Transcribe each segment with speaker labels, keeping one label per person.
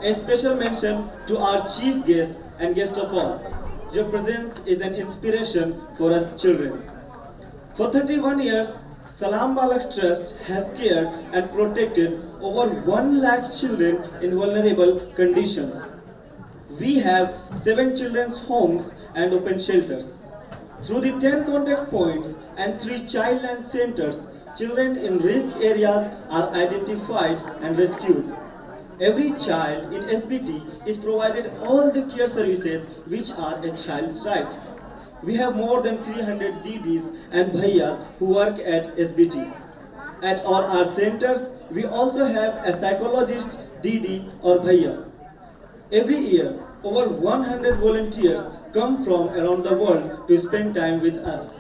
Speaker 1: A special mention to our chief guest and guest of all. Your presence is an inspiration for us children. For 31 years, Salam Balak Trust has cared and protected over 1 lakh children in vulnerable conditions. We have 7 children's homes and open shelters. Through the 10 contact points and 3 childline centers, children in risk areas are identified and rescued. Every child in SBT is provided all the care services which are a child's right. We have more than 300 Didis and Bhaiyas who work at SBT. At all our centers, we also have a psychologist, Didi or Bhaiya. Every year, over 100 volunteers come from around the world to spend time with us.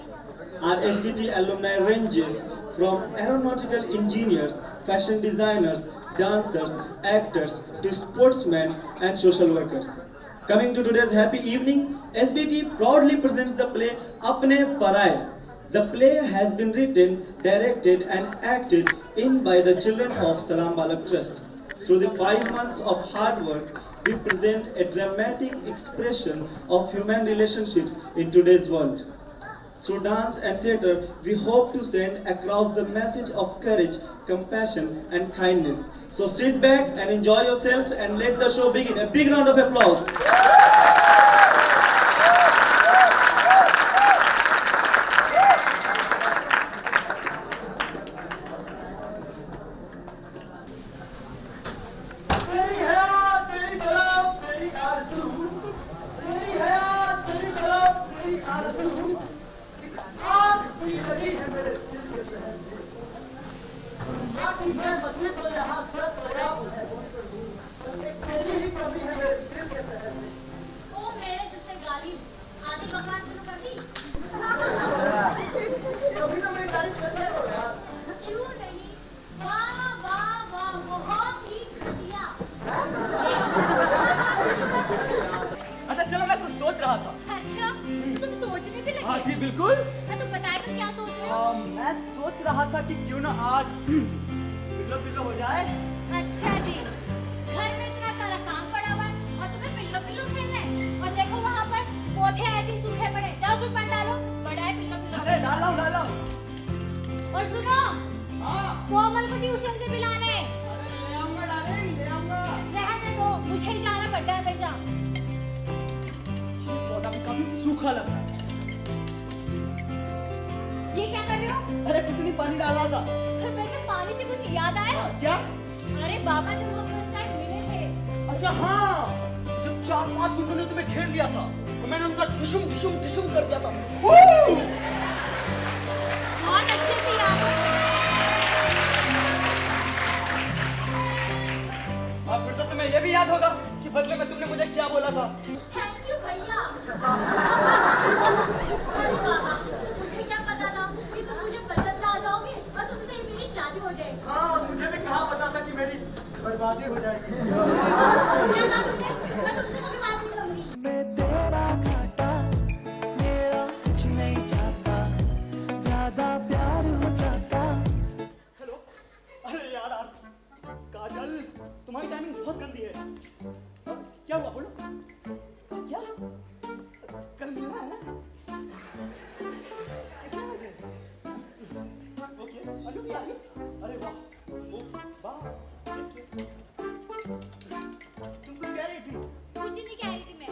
Speaker 1: Our SBT alumni ranges from aeronautical engineers, fashion designers, dancers, actors to sportsmen and social workers. Coming to today's happy evening, SBT proudly presents the play Apne Paraye. The play has been written, directed and acted in by the children of Salam Balak Trust. Through the 5 months of hard work, we present a dramatic expression of human relationships in today's world. Through dance and theatre, we hope to send across the message of courage, compassion and kindness. So sit back and enjoy yourselves and let the show begin. A big round of applause.
Speaker 2: बिल्कुल।
Speaker 3: तुम बताए तो क्या सोच रहे हो?
Speaker 2: मैं सोच रहा था कि क्यों ना आज पिल्लो पिल्लो हो जाए।
Speaker 3: अच्छा जी, घर में इतना सारा काम पड़ा हुआ है और तुम्हें पिल्लो पिल्लो खेलना है। और देखो वहाँ पर पौधे ऐसे ही सूखे पड़े, जाओ सुपर डालो, बड़ा है पिल्लो पिल्लो।
Speaker 2: अरे डालो।
Speaker 3: और सुनो,
Speaker 2: हाँ।
Speaker 3: कोमल को ट्यूशन से मिलाने।
Speaker 2: ले आऊंगा डार्लिंग, ले आऊंगा।
Speaker 3: रहने दो, मुझे ही जाना पड़ता है हमेशा।
Speaker 2: पौधा भी काफी सूखा लग रहा है।
Speaker 3: ये क्या कर रहे हो?
Speaker 2: अरे कुछ नहीं, पानी डाला था।
Speaker 3: वैसे पानी से कुछ याद आया?
Speaker 2: क्या?
Speaker 3: अरे बाबा जब हम फर्स्ट टाइम मिले थे।
Speaker 2: अच्छा हाँ, जब 4-5 मिनटों ने तुम्हें घेर लिया था तो मैंने उनका ठुशुम कर दिया था।
Speaker 3: बहुत अच्छे से याद है।
Speaker 2: अब फिर तो तुम्हें ये भी याद होगा कि बदले में तुमने मुझे क्या बोला था।
Speaker 3: थैंक यू भैया। मुझे क्या पता था कि तुम मुझे पसंद आ जाओगे और तुमसे ही मेरी शादी हो जाएगी।
Speaker 2: हाँ, मुझे भी कहाँ पता था कि मेरी बर्बादी हो जाएगी।
Speaker 3: क्या कहा तुमने? मैं तुमसे कभी बात नहीं करूंगी।
Speaker 4: मैं तेरा घाटा, मेरा कुछ नहीं चाहता, ज्यादा प्यार हो जाता।
Speaker 2: हेलो, अरे यार काजल, तुम्हारी टाइमिंग बहुत गंदी है। क्या हुआ बोलो? क्या? कल मिलना है? कितने बजे? ओके, अनु भी आ रही? अरे वाह, ओके, वाह, तुम कुछ कह रही थी?
Speaker 3: कुछ नहीं कह रही थी मैं।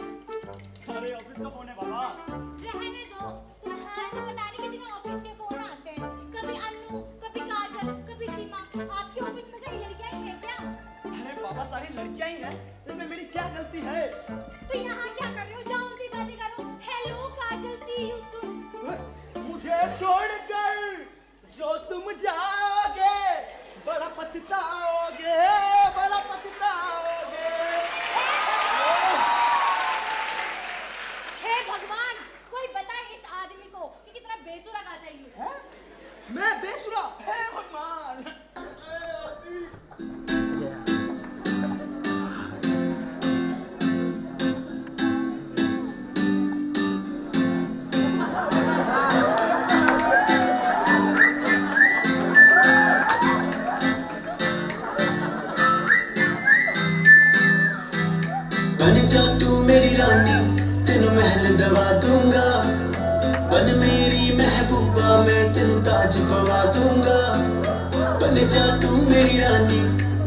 Speaker 2: अरे ऑफिस का फोन है बाबा।
Speaker 3: रहने दो, तुम्हारे तो पता नहीं कितने ऑफिस के फोन आते हैं। कभी अन्नू, कभी काजल, कभी सीमा। आपके ऑफिस में सारी लड़कियां ही हैं क्या?
Speaker 2: अरे बाबा, सारी लड़कियां ही हैं, इसमें मेरी क्या गलती है?
Speaker 3: तो यहाँ क्या कर रहे हो? जाओ उनसे बातें करो। Hello Kajal, see you soon.
Speaker 2: मुझे छोड़कर जो तुम जाओगे बड़ा पछताओगे, बड़ा पछताओगे।
Speaker 3: हे भगवान, कोई बताए इस आदमी को कि कितना बेसुरा गाता है ये।
Speaker 2: हैं? मैं बेसुरा? हे भगवान।
Speaker 5: बन जा तू मेरी रानी तेनू महल दवा दूंगा बन मेरी महबूबा मैं तेनू ताज पवा दूंगा बन जा तू मेरी रानी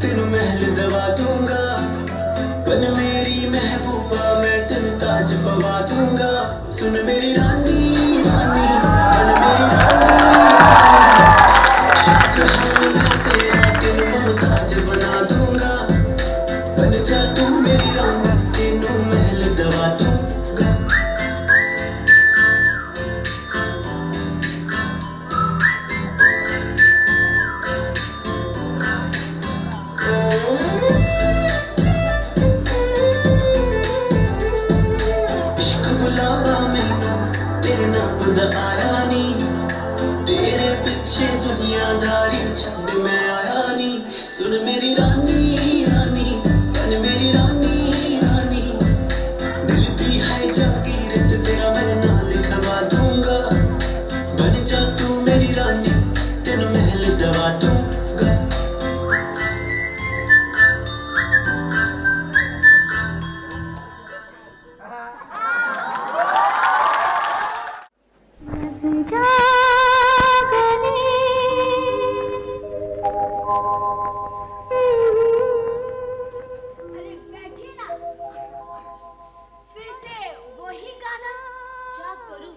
Speaker 5: तेनू महल दवा दूंगा बन मेरी महबूबा मैं तेनू ताज पवा दूंगा सुन मेरी रानी रानी बन मेरी रानी शाहजहां मैं तेरा तेनू मुमताज बना दूंगा बन जा तू मेरी रानी तेनू महल दवा दूंगा इश्क बुलावा मैनू तेरे नाम दा आया नी तेरे पिछे दुनियादारी छड्ड मैं आया नी सुन मेरी रानी रानी बन मेरी रानी रानी दिल दी है जागीर ते तेरा मैं नाम लिखवा दूंगा बन जा तू मेरी रानी तेनू महल दवा दूंगा
Speaker 3: अरे बैठिए ना फिर से वही गाना क्या करूं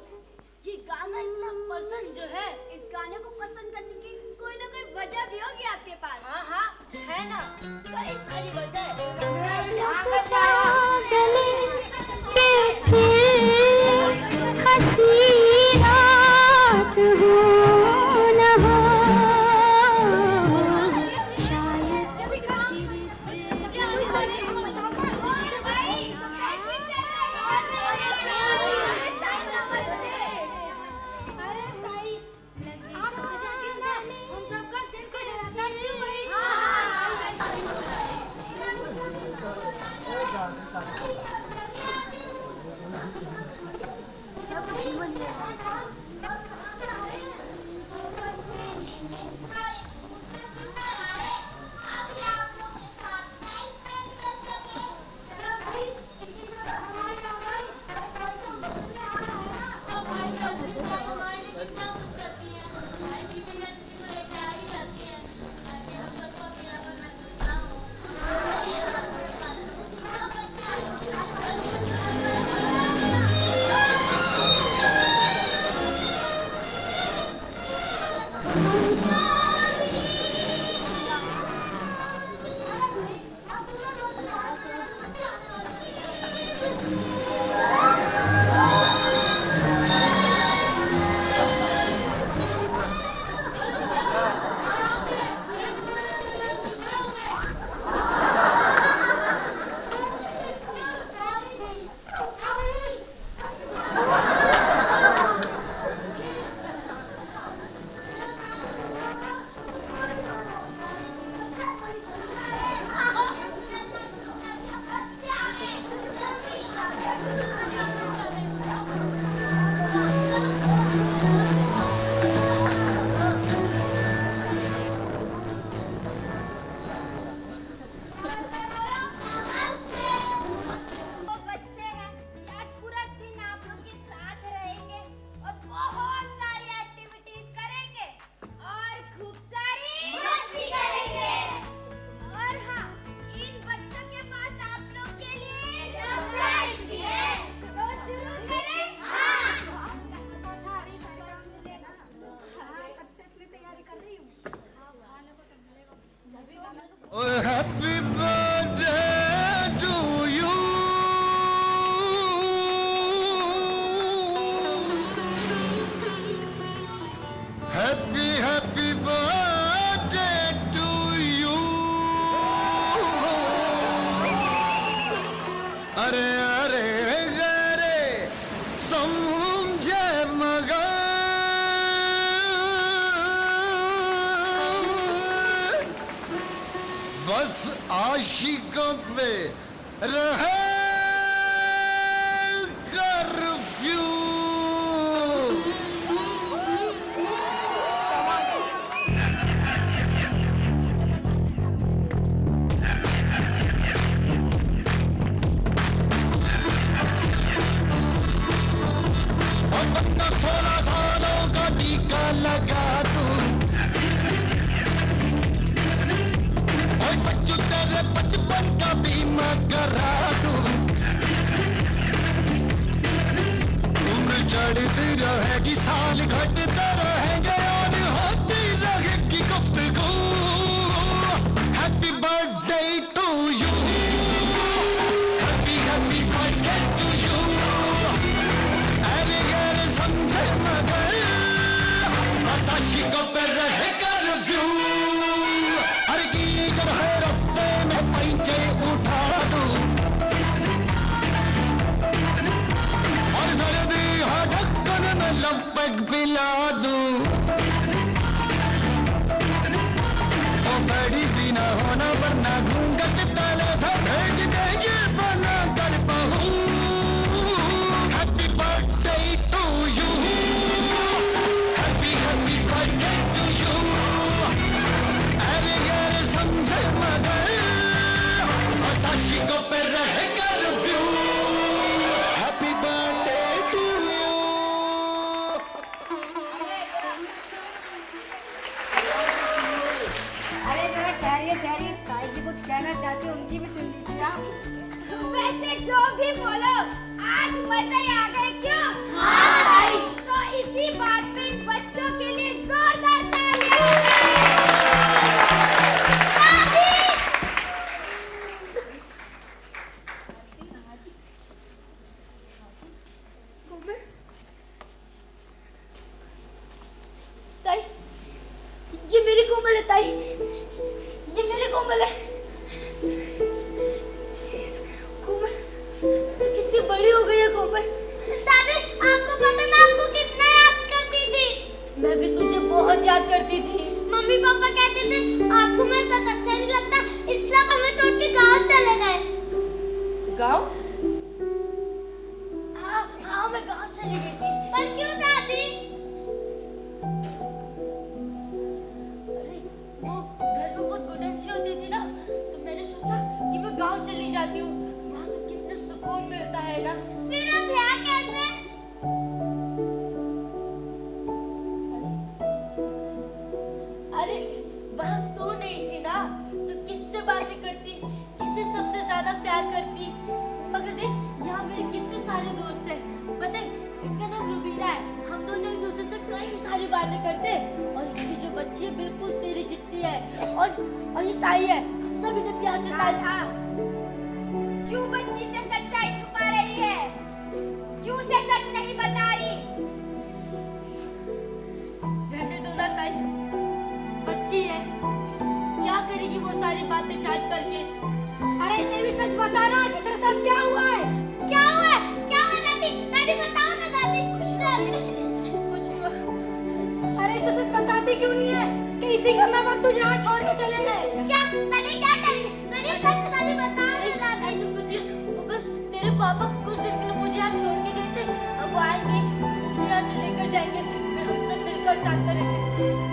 Speaker 3: ये गाना इतना पसंद जो है इस गाने को पसंद करने की कोई ना कोई वजह भी होगी आपके पास हाँ हाँ है ना कई सारी वजह
Speaker 5: Happy birthday to you. Happy birthday to you. अरे अरे अरे समझे मगर बस आशिकों पे रहे कर्फ्यू
Speaker 6: करा तू उम्र चढ़ती रहेगी साल घटते रहेंगे और होती रहेगी गुफ्तगू happy birthday to you happy happy birthday to you अरे यार समझे मगर आशिकों पे रहेगा रिव्यू हर की जब है रास्ते में पैंचे उठा दूं और जल्दी ढक्कन में लपक पिला दूं ओ बड़ी भी ना होना वरना घूंघट तले से भेज देंगे बना कर बहू happy birthday to you happy happy birthday to you अरे यार समझे मगर आशिकों पे रहेगा review happy birthday to you
Speaker 3: अरे जरा ठहरिए ताई जी कुछ कहना चाहती हूँ, उनकी भी सुन लीजिए। वैसे जो भी बोलो, आज मजा ही आ गए क्यों? हाँ ताई। तो इसी बात पे इन बच्चों के लिए जोरदार तालियां। ताई, ये मेरी कोमल है ताई, ये मेरी कोमल है। कोमल, तू कितनी बड़ी हो गई है कोमल। दादी, आपको पता मैं आपको कितना याद करती थी। मैं भी तुझे बहुत याद करती थी। मम्मी पापा कहते थे आपको मेरे साथ अच्छा नहीं लगता, इसलिए आप हमें छोड़ के गाँव चले गए। गाँव? हाँ, मैं गाँव चली गई थी। पर क्यों दादी? घर में बहुत घुटन सी होती थी ना, तो मैंने सोचा कि मैं गांव चली जाती हूँ, वहाँ तो कितना सुकून मिलता है ना। फिर अब यहाँ कैसे? अरे वहाँ तू नहीं थी ना, तो किससे बातें करती, किससे सबसे ज्यादा प्यार करती। मगर देख यहाँ मेरे कितने सारे दोस्त हैं, पता है इनका नाम रुबीना है। हम दोनों एक दूसरे से कई सारी बातें करते हैं और इनकी जो बच्ची है बिल्कुल तेरी जितनी है और ये ताई है, हम सब इन्हें प्यार से ताई। क्यों बच्ची से सच्चाई छुपा रही है? क्यों से सच नहीं बता रही? रहने दो ना ताई, बच्ची है, क्या करेगी वो सारी बातें जान करके। अरे इसे भी सच बताना कि तेरे साथ क्या हुआ है। क्या हुआ है? क्या हुआ दादी? दादी बताओ ना दादी। कुछ हुआ। अरे इसे सच बताती क्यों नहीं है कि इसी का माँ बाप तुझे यहाँ छोड़ के चले गए? क्या दादी क्या करेंगे? दादी सच दादी बताओ ना दादी। ऐसा कुछ वो बस तेरे पापा कुछ दिन के लिए मुझे यहाँ छोड़ के गए थे, अब वो आएंगे मुझे यहाँ से लेकर जाएंगे, फिर हम सब मिलकर साथ में रहेंगे।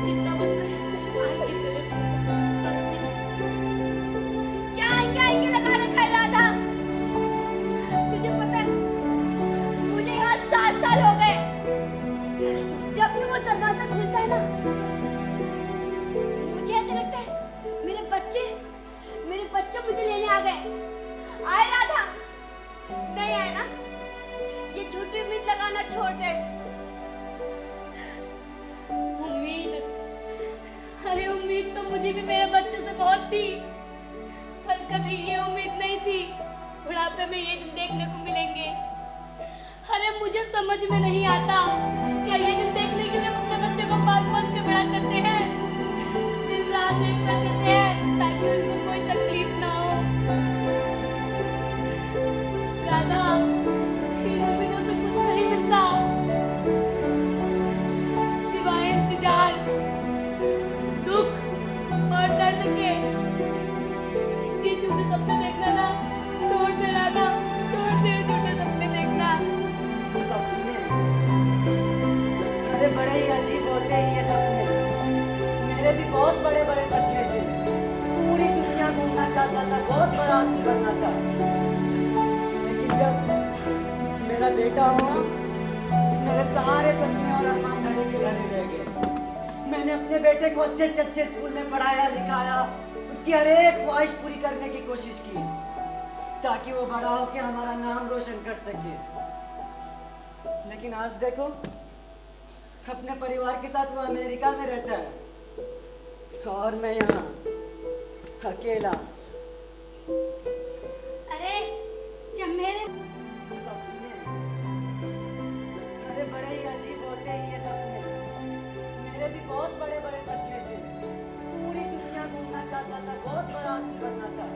Speaker 3: चिंता मत कर, आएंगे तेरे पापा। क्या आएंगे लगा रखा है राधा? तुझे पता है मुझे यहाँ 7 साल हो गए, जब भी वो दरवाजा खुलता है ना मुझे ऐसा लगता है मेरे बच्चे मुझे लेने आ गए। आए राधा? नहीं आए ना? ये झूठी उम्मीद लगाना छोड़ दे। उम्मीद? अरे उम्मीद तो मुझे भी मेरे बच्चों से बहुत थी, पर कभी ये उम्मीद नहीं थी बुढ़ापे में ये दिन देखने को मिलेंगे। अरे मुझे समझ में नहीं आता, क्या ये दिन देखने के लिए हम अपने बच्चों को पाल पोस के बड़ा करते हैं, दिन रात एक कर देते हैं ताकि उनको कोई तकलीफ ना हो। राधा, इन उम्मीदों से कुछ नहीं मिलता सिवाय इंतजार, दुख और दर्द के। ये झूठे सपने देखना ना छोड़ दे राधा, छोड़ दे झूठे सपने देखना।
Speaker 7: सपने? अरे बड़े ही अजीब होते हैं ये सपने। मेरे भी बहुत बड़े बड़े सपने थे, पूरी दुनिया घूमना चाहता था, बहुत बड़ा आदमी बनना था, लेकिन जब मेरा बेटा हुआ मेरे सारे सपने और अरमान धरे के धरे रह गए। मैंने अपने बेटे को अच्छे से अच्छे स्कूल में पढ़ाया लिखाया, उसकी हर एक ख्वाहिश पूरी करने की कोशिश की, ताकि वो बड़ा होकर हमारा नाम रोशन कर सके। लेकिन आज देखो, अपने परिवार के साथ वो अमेरिका में रहता है और मैं यहाँ अकेला।
Speaker 3: अरे जब मेरे
Speaker 7: सपने, अरे बड़े ही अजीब होते हैं ये सपने। मेरे भी बहुत बड़े बड़े सपने थे। पूरी दुनिया घूमना चाहता था, बहुत बड़ा आदमी बनना था।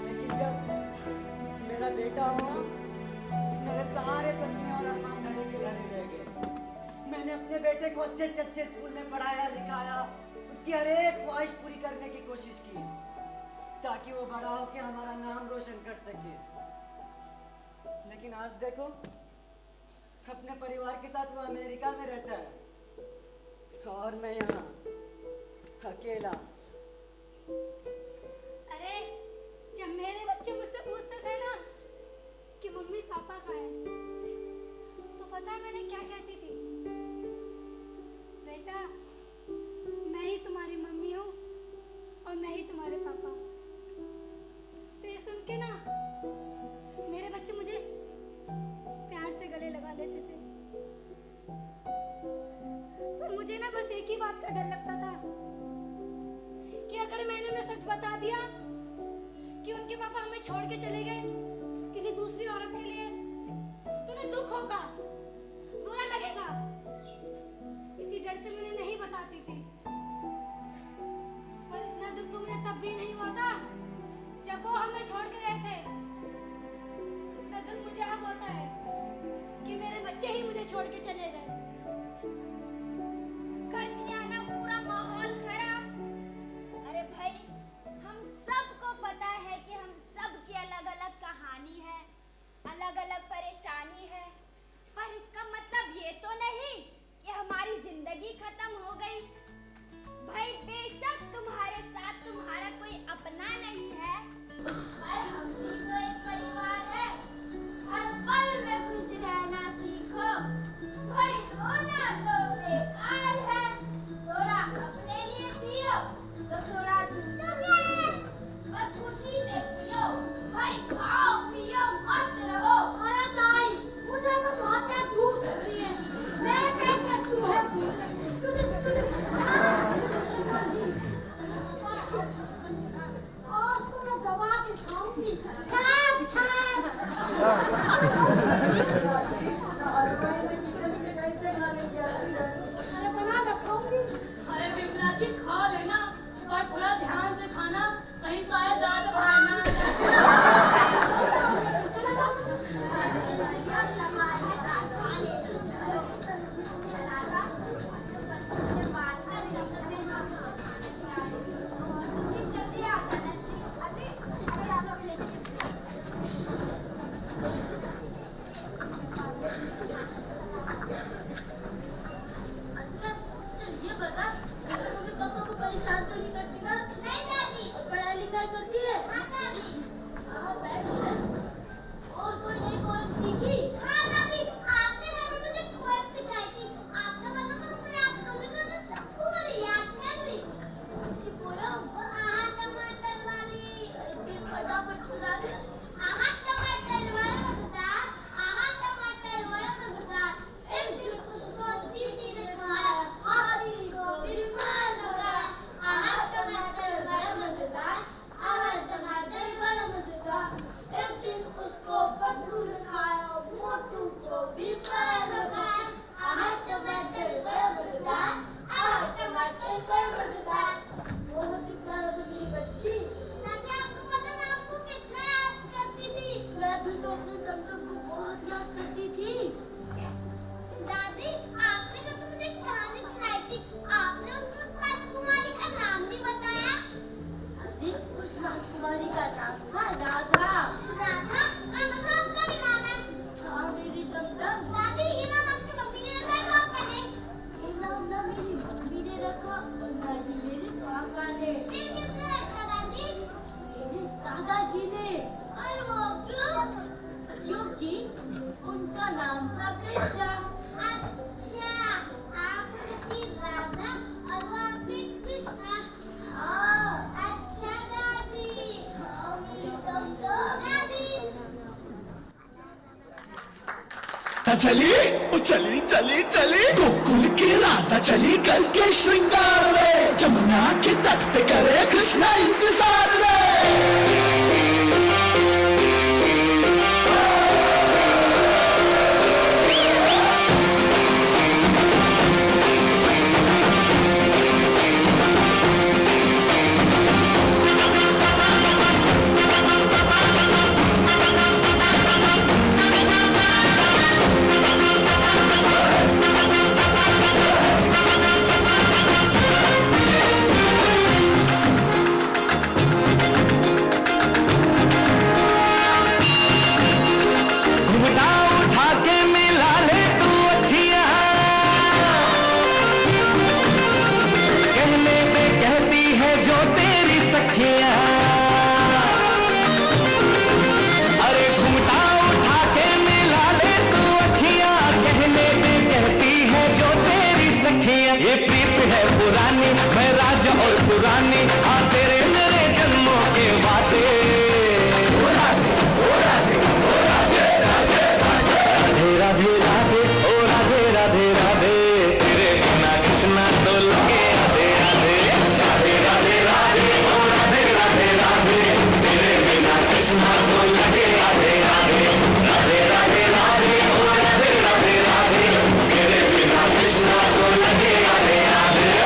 Speaker 7: लेकिन जब मेरा बेटा हुआ, मेरे सारे सपने और अरमान धरे के धरे रह गए। मैंने अपने बेटे को अच्छे से अच्छे स्कूल में पढ़ाया लिखाया, उसकी हर एक ख्वाहिश पूरी करने की कोशिश की ताकि वो बड़ा होकर हमारा नाम रोशन कर सके। लेकिन आज देखो, अपने परिवार के साथ वो अमेरिका में रहता है और मैं यहाँ अकेला।
Speaker 3: अरे जब मेरे बच्चे मुझसे पूछते थे ना कि मम्मी पापा कहाँ हैं, तो पता है मैंने क्या कहती थी? बेटा, मैं ही तुम्हारी मम्मी हूँ और मैं ही तुम्हारे पापा। तो ये सुन के ना मेरे बच्चे मुझे प्यार से गले लगा लेते थे। पर मुझे ना बस एक ही बात का डर लगता था कि अगर मैंने उन्हें सच बता दिया कि उनके पापा हमें छोड़ के चले गए किसी दूसरी औरत के लिए, तो उन्हें दुख होगा, बुरा लगेगा। इसी डर से मैंने नहीं बताती थी। पर इतना दुख तो मुझे तब भी नहीं हुआ था जब वो हमें छोड़ के गए थे। इतना दुख मुझे अब होता है कि मेरे बच्चे ही मुझे छोड़ के चले गए।
Speaker 8: कर दिया ना पूरा माहौल खराब। अरे भाई, हम सबको पता है कि हम सब की अलग अलग कहानी है, अलग अलग परेशानी है, पर इसका मतलब ये तो नहीं कि हमारी जिंदगी खत्म हो गई। भाई बेशक तुम्हारे साथ तुम्हारा कोई अपना नहीं है, पर हम भी तो एक परिवार है। हर पल में खुश रहना सीखो। भाई रोना तो बेकार है, थोड़ा अपने लिए जियो तो थोड़ा दूसरे और खुशी से जियो। भाई खाओ पियो मस्त रहो। अरे ताई, मुझे तो बहुत तेज भूख लगी है, मेरे पेट में चूहे आज तो मैं दबा के खाऊंगी। अरे बना मैं खाऊंगी।
Speaker 3: अरे बिमला जी, खा लेना और थोड़ा ध्यान से खाना, कहीं शायद दांत बाहर ना आ जाए। अच्छा चल ये बता, तेरे मम्मी पापा को परेशान तो नहीं करती ना?
Speaker 8: नहीं दादी।
Speaker 3: पढ़ाई लिखाई करती है?
Speaker 8: हाँ दादी।
Speaker 3: हाँ बैठ जा। और कोई नई पोएम सीखी?
Speaker 8: हाँ दादी, आपने घर में मुझे पोएम सिखाई थी। आपने बोला तो मुझे याद कर ली, मैंने सब पूरी याद कर ली।
Speaker 3: कौन सी पोएम?
Speaker 8: वो आहा टमाटर वाली।
Speaker 3: फिर फटाफट सुना दे।
Speaker 8: आहा टमाटर वाला मजेदार, आहा टमाटर वाला मजेदार। एक दिन उसको चींटी ने खाया, हाथी को बीमार लगाया। आहा टमाटर बड़ा मजेदार, आहा टमाटर बड़ा मजेदार। एक दिन उसको बदबू ने खाया, मोटू को बीमार लगाया। आहा टमाटर बड़ा मजेदार, आहा टमाटर बड़ा मजेदार।
Speaker 3: बहुत ही प्यारा तो मेरी बच्ची।
Speaker 8: ताकि आपको पता मैं आपको कितना याद करती थी।
Speaker 3: मैं भी तो अपने दमदम को बहुत याद करती थी।
Speaker 8: दादी, आपने कल तो मुझे एक कहानी सुनाई थी। आपने उसको उस राजकुमारी का नाम नहीं बताया।
Speaker 3: अरे उस राजकुमारी का नाम था राधा।
Speaker 8: राधा? राधा तो आपका भी नाम है।
Speaker 3: हाँ मेरी दमदम।
Speaker 8: दादी, ये नाम आपकी मम्मी ने रखा है पापा ने?
Speaker 3: ये नाम ना मेरी मम्मी ने रखा और ना ही मेरे पापा ने,
Speaker 8: फिर किसने रखा दादी?
Speaker 3: मेरे दादाजी ने।
Speaker 8: और वो क्यों?
Speaker 3: क्योंकि उनका नाम था कृष्णा।
Speaker 8: अच्छा, आपकी राधा और वो आपकी कृष्णा।
Speaker 3: हाँ
Speaker 8: अच्छा दादी।
Speaker 3: हाँ मेरी दमदम।
Speaker 6: चली चली चली चली गोकुल की राधा चली करके श्रृंगार में जमुना के तट पे करे कृष्णा इंतजार रे पुरानी हाँ तेरे मेरे जन्मों के वादे राधे राधे राधे ओ राधे राधे राधे तेरे बिना कृष्णा तो लगे राधे राधे राधे राधे राधे ओ राधे राधे राधे तेरे बिना कृष्णा तो लगे राधे राधे राधे राधे राधे ओ राधे राधे राधे तेरे बिना कृष्णा तो लगे राधे राधे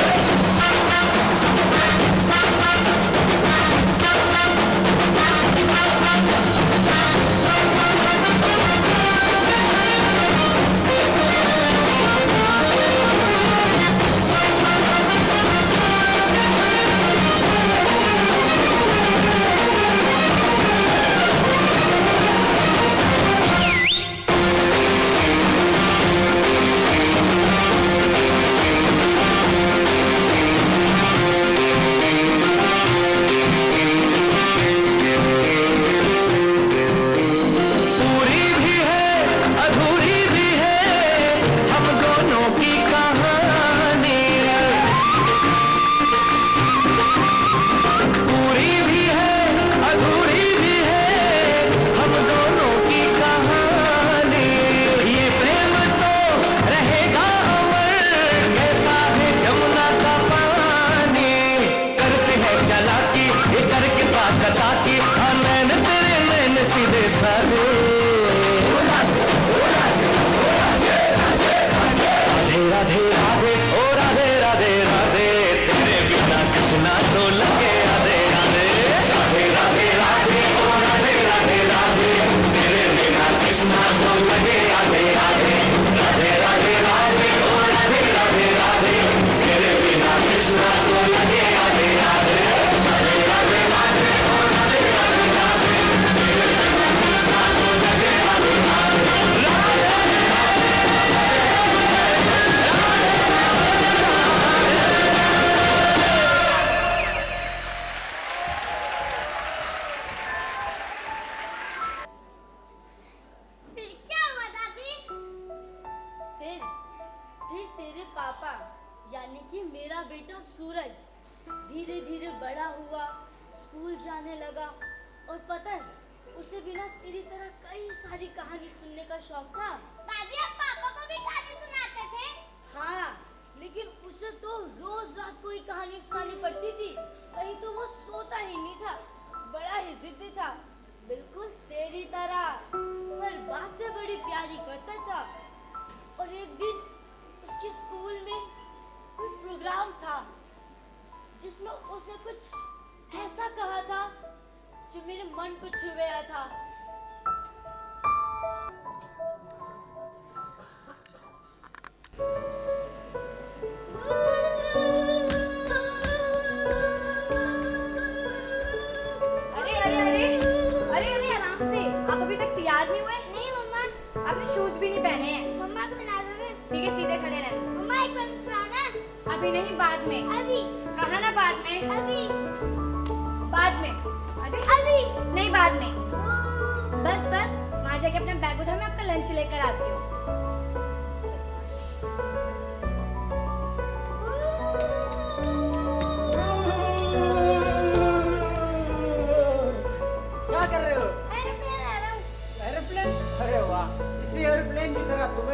Speaker 7: एरोप्लेन की तरह तुम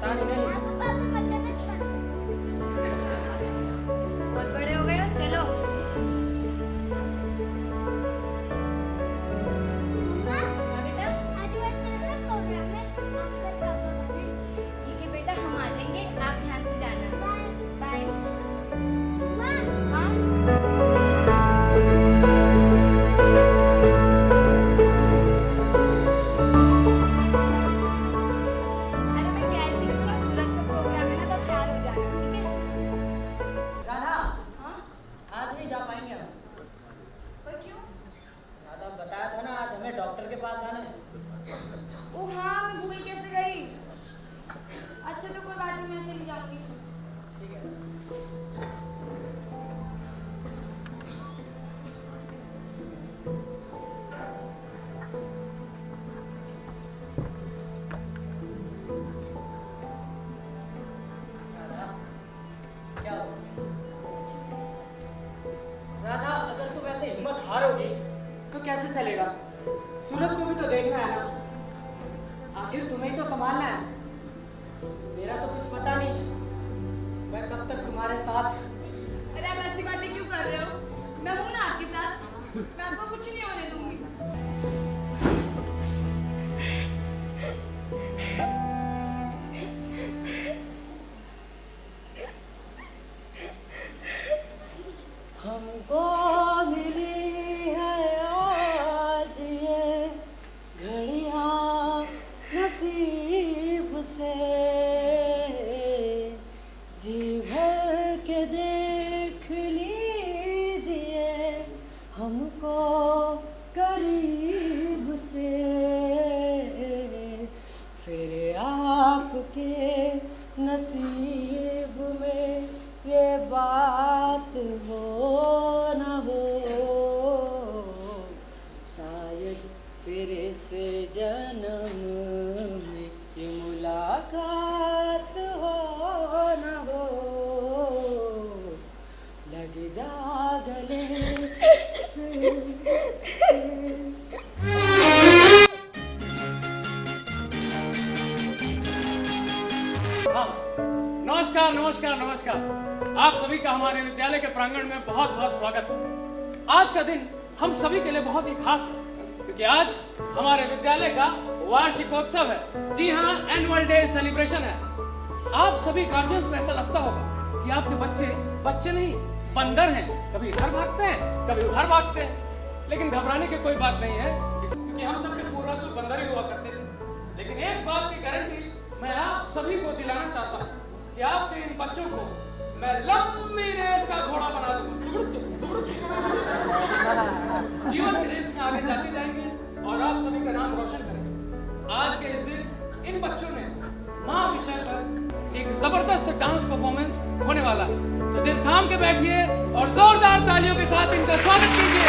Speaker 7: शैतानी नहीं।
Speaker 8: बहुत बड़े हो गए हो, चलो। ठीक है बेटा, हम आ जाएंगे, आप ध्यान से जाना। बाय। हाँ। अरे मैं कह रही थी कि मेरा सूरज का प्रोग्राम है ना, तो तैयार हो जाना, ठीक है?
Speaker 7: राधा,
Speaker 8: हाँ?
Speaker 7: आज नहीं जा पाएंगे हम।
Speaker 8: पर क्यों?
Speaker 7: राधा बताया था ना, आज हमें डॉक्टर के पास जाना है।
Speaker 8: ओ हाँ, मैं भूल कैसे गई। अच्छा तो कोई बात नहीं, मैं चली जाती हूँ।
Speaker 7: ठीक है। राधा, क्या हुआ? राधा, अगर तुम ऐसे हिम्मत हारोगी तो कैसे चलेगा? सूरज को भी तो देखना है ना। आखिर तुम्हें ही तो संभालना है। मेरा तो कुछ पता नहीं, मैं कब तक तुम्हारे साथ।
Speaker 8: अरे आप ऐसी बातें क्यों कर रहे हो? मैं हूं ना आपके साथ, मैं आपको कुछ नहीं होने दूंगी।
Speaker 7: हमको मिली है आज ये घड़ियां नसीब से, जी भर के देख लीजिए हमको करीब से, फिर आपके नसीब में ये बात हो न हो, शायद फिर इस जन्म में ये मुलाकात हो न हो, लग जा गले से।
Speaker 9: हाँ, नमस्कार नमस्कार नमस्कार। आप सभी का हमारे विद्यालय के प्रांगण में बहुत बहुत स्वागत है। आज का दिन हम सभी के लिए बहुत ही खास है, क्योंकि आज हमारे विद्यालय का वार्षिकोत्सव है। जी हाँ, एनुअल डे सेलिब्रेशन है। आप सभी गार्जियंस को ऐसा लगता होगा कि आपके बच्चे नहीं, बंदर हैं। कभी इधर भागते हैं, कभी उधर भागते हैं। लेकिन घबराने की कोई बात नहीं है, क्योंकि हम सबके पूर्वज तो बंदर ही हुआ करते थे। लेकिन एक बात की गारंटी मैं आप सभी को दिलाना चाहता हूँ कि आपके इन बच्चों को मैं लंबी रेस का घोड़ा बना दूंगा। जीवन की रेस में आगे जाते जाएंगे और आप सभी का नाम रोशन करेंगे। आज के इस दिन इन बच्चों ने माँ विषय पर एक जबरदस्त डांस परफॉर्मेंस होने वाला है। तो दिल थाम के बैठिए और जोरदार तालियों के साथ इनका स्वागत कीजिए।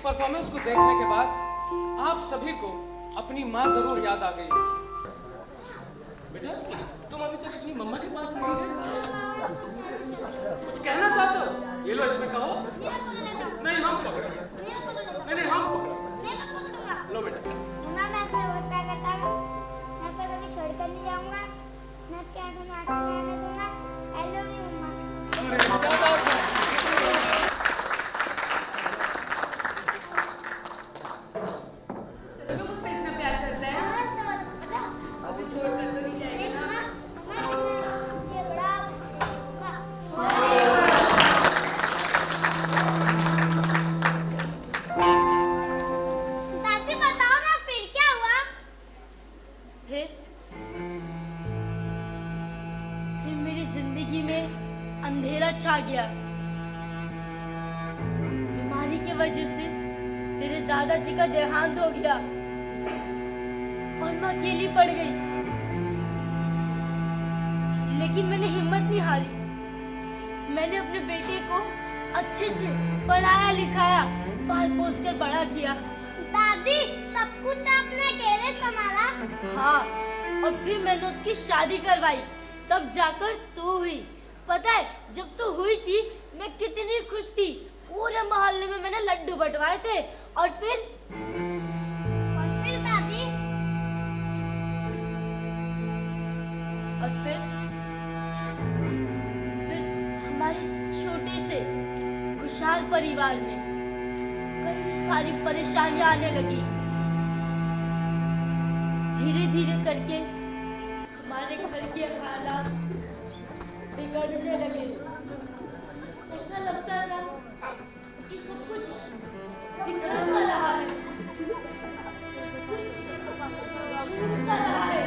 Speaker 9: परफॉर्मेंस को देखने के बाद आप सभी को अपनी माँ जरूर याद आ गई होगी। बेटा, तुम अभी तक अपनी मम्मा के पास नहीं गए? कुछ कहना चाहते हो? ये लो, इसमें कहो। नहीं, हम पकड़ेंगे। नहीं, हम पकड़ेंगे। लो बेटा।
Speaker 8: मम्मा, मैं आपसे बहुत प्यार करता हूँ। मैं आपको कभी छोड़कर नहीं जाऊँगा। मैं आपके आंखों में आंसू नहीं आने दूँगा। I love you, मम्मा।
Speaker 9: अरे क्या बात है।
Speaker 3: तुम मुझसे इतना प्यार करते हैं? अभी छोड़कर तो नहीं जाएगी ना?
Speaker 8: ये बड़ा दादी, बताओ ना फिर क्या हुआ?
Speaker 3: फिर मेरी जिंदगी में अंधेरा छा गया। बीमारी की वजह से तेरे दादाजी का देहांत हो गया और मैं अकेली पड़ गई। लेकिन मैंने हिम्मत नहीं हारी। मैंने अपने बेटे को अच्छे से पढ़ाया लिखाया, पाल पोस कर बड़ा किया।
Speaker 8: दादी, सब कुछ आपने अकेले संभाला?
Speaker 3: हाँ, और फिर मैंने उसकी शादी करवाई, तब जाकर तू हुई। पता है, जब तू हुई थी मैं कितनी खुश थी। पूरे मोहल्ले में मैंने लड्डू बंटवाए थे। और फिर
Speaker 8: दादी?
Speaker 3: और फिर हमारे छोटे से खुशहाल परिवार में कई सारी परेशानियां आने लगी। धीरे धीरे करके हमारे घर के हालात बिगड़ने लगे। ऐसा लगता था कि सब कुछ बिखर सा रहा है, कुछ छूट सा रहा है।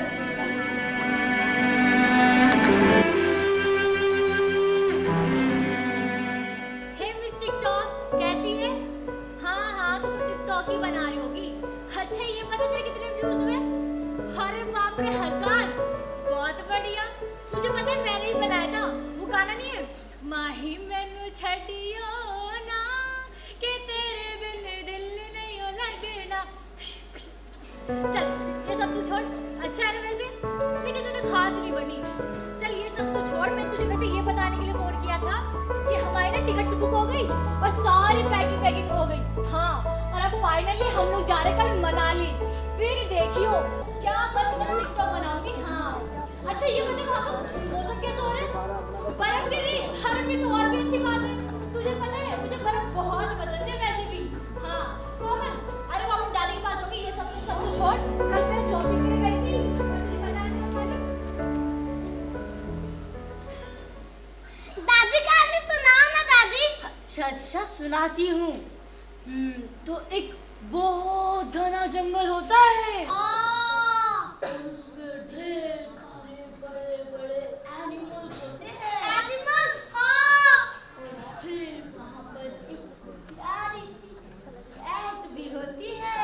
Speaker 10: हे मिस टिकटॉक, कैसी है? हाँ, तो तुम टिकटॉक ही बना रही होगी। अच्छा, ये पता तेरे कितने व्यूज हुए? अरे बाप रे, 1000! बहुत बढ़िया। मुझे पता है, मैंने ही बनाया था। वो गाना नहीं है, माही मैनू छड़ियो ना कि तेरे बिन दिल नहीं लगना। चल, ये सब तू छोड़। अच्छा है ना वैसे, लेकिन तू तो खास नहीं बनी। चल, ये सब तू छोड़। मैं तुझे वैसे ये बताने के लिए फोन किया था कि हमारी ना टिकट्स बुक हो गई और सारी पैकिंग हो गई। हाँ, और अब फाइनली हम लोग जा रहे कल मनाली। फिर देखियो क्या बस टिकटॉक बनाऊंगी। हाँ, अच्छा ये बता, वहाँ का मौसम कैसा हो रहा है? बर्फ गिर रही है? अरे फिर तो और भी अच्छी बात है। तुझे पता है, मुझे बर्फ बहुत पसंद है वैसे भी। हाँ, कोमल, अरे वो हम दादी के पास होंगे। ये सब तू छोड़। कल मैं शॉपिंग के लिए गई थी और तुझे पता है
Speaker 8: दादी, कहानी सुनाओ ना दादी।
Speaker 3: अच्छा, सुनाती हूँ। तो एक बहुत घना जंगल होता है। उसमें ढेर सारे बड़े एनिमल्स होते हैं। और फिर वहाँ पर एक प्यारी सी कैट भी होती है।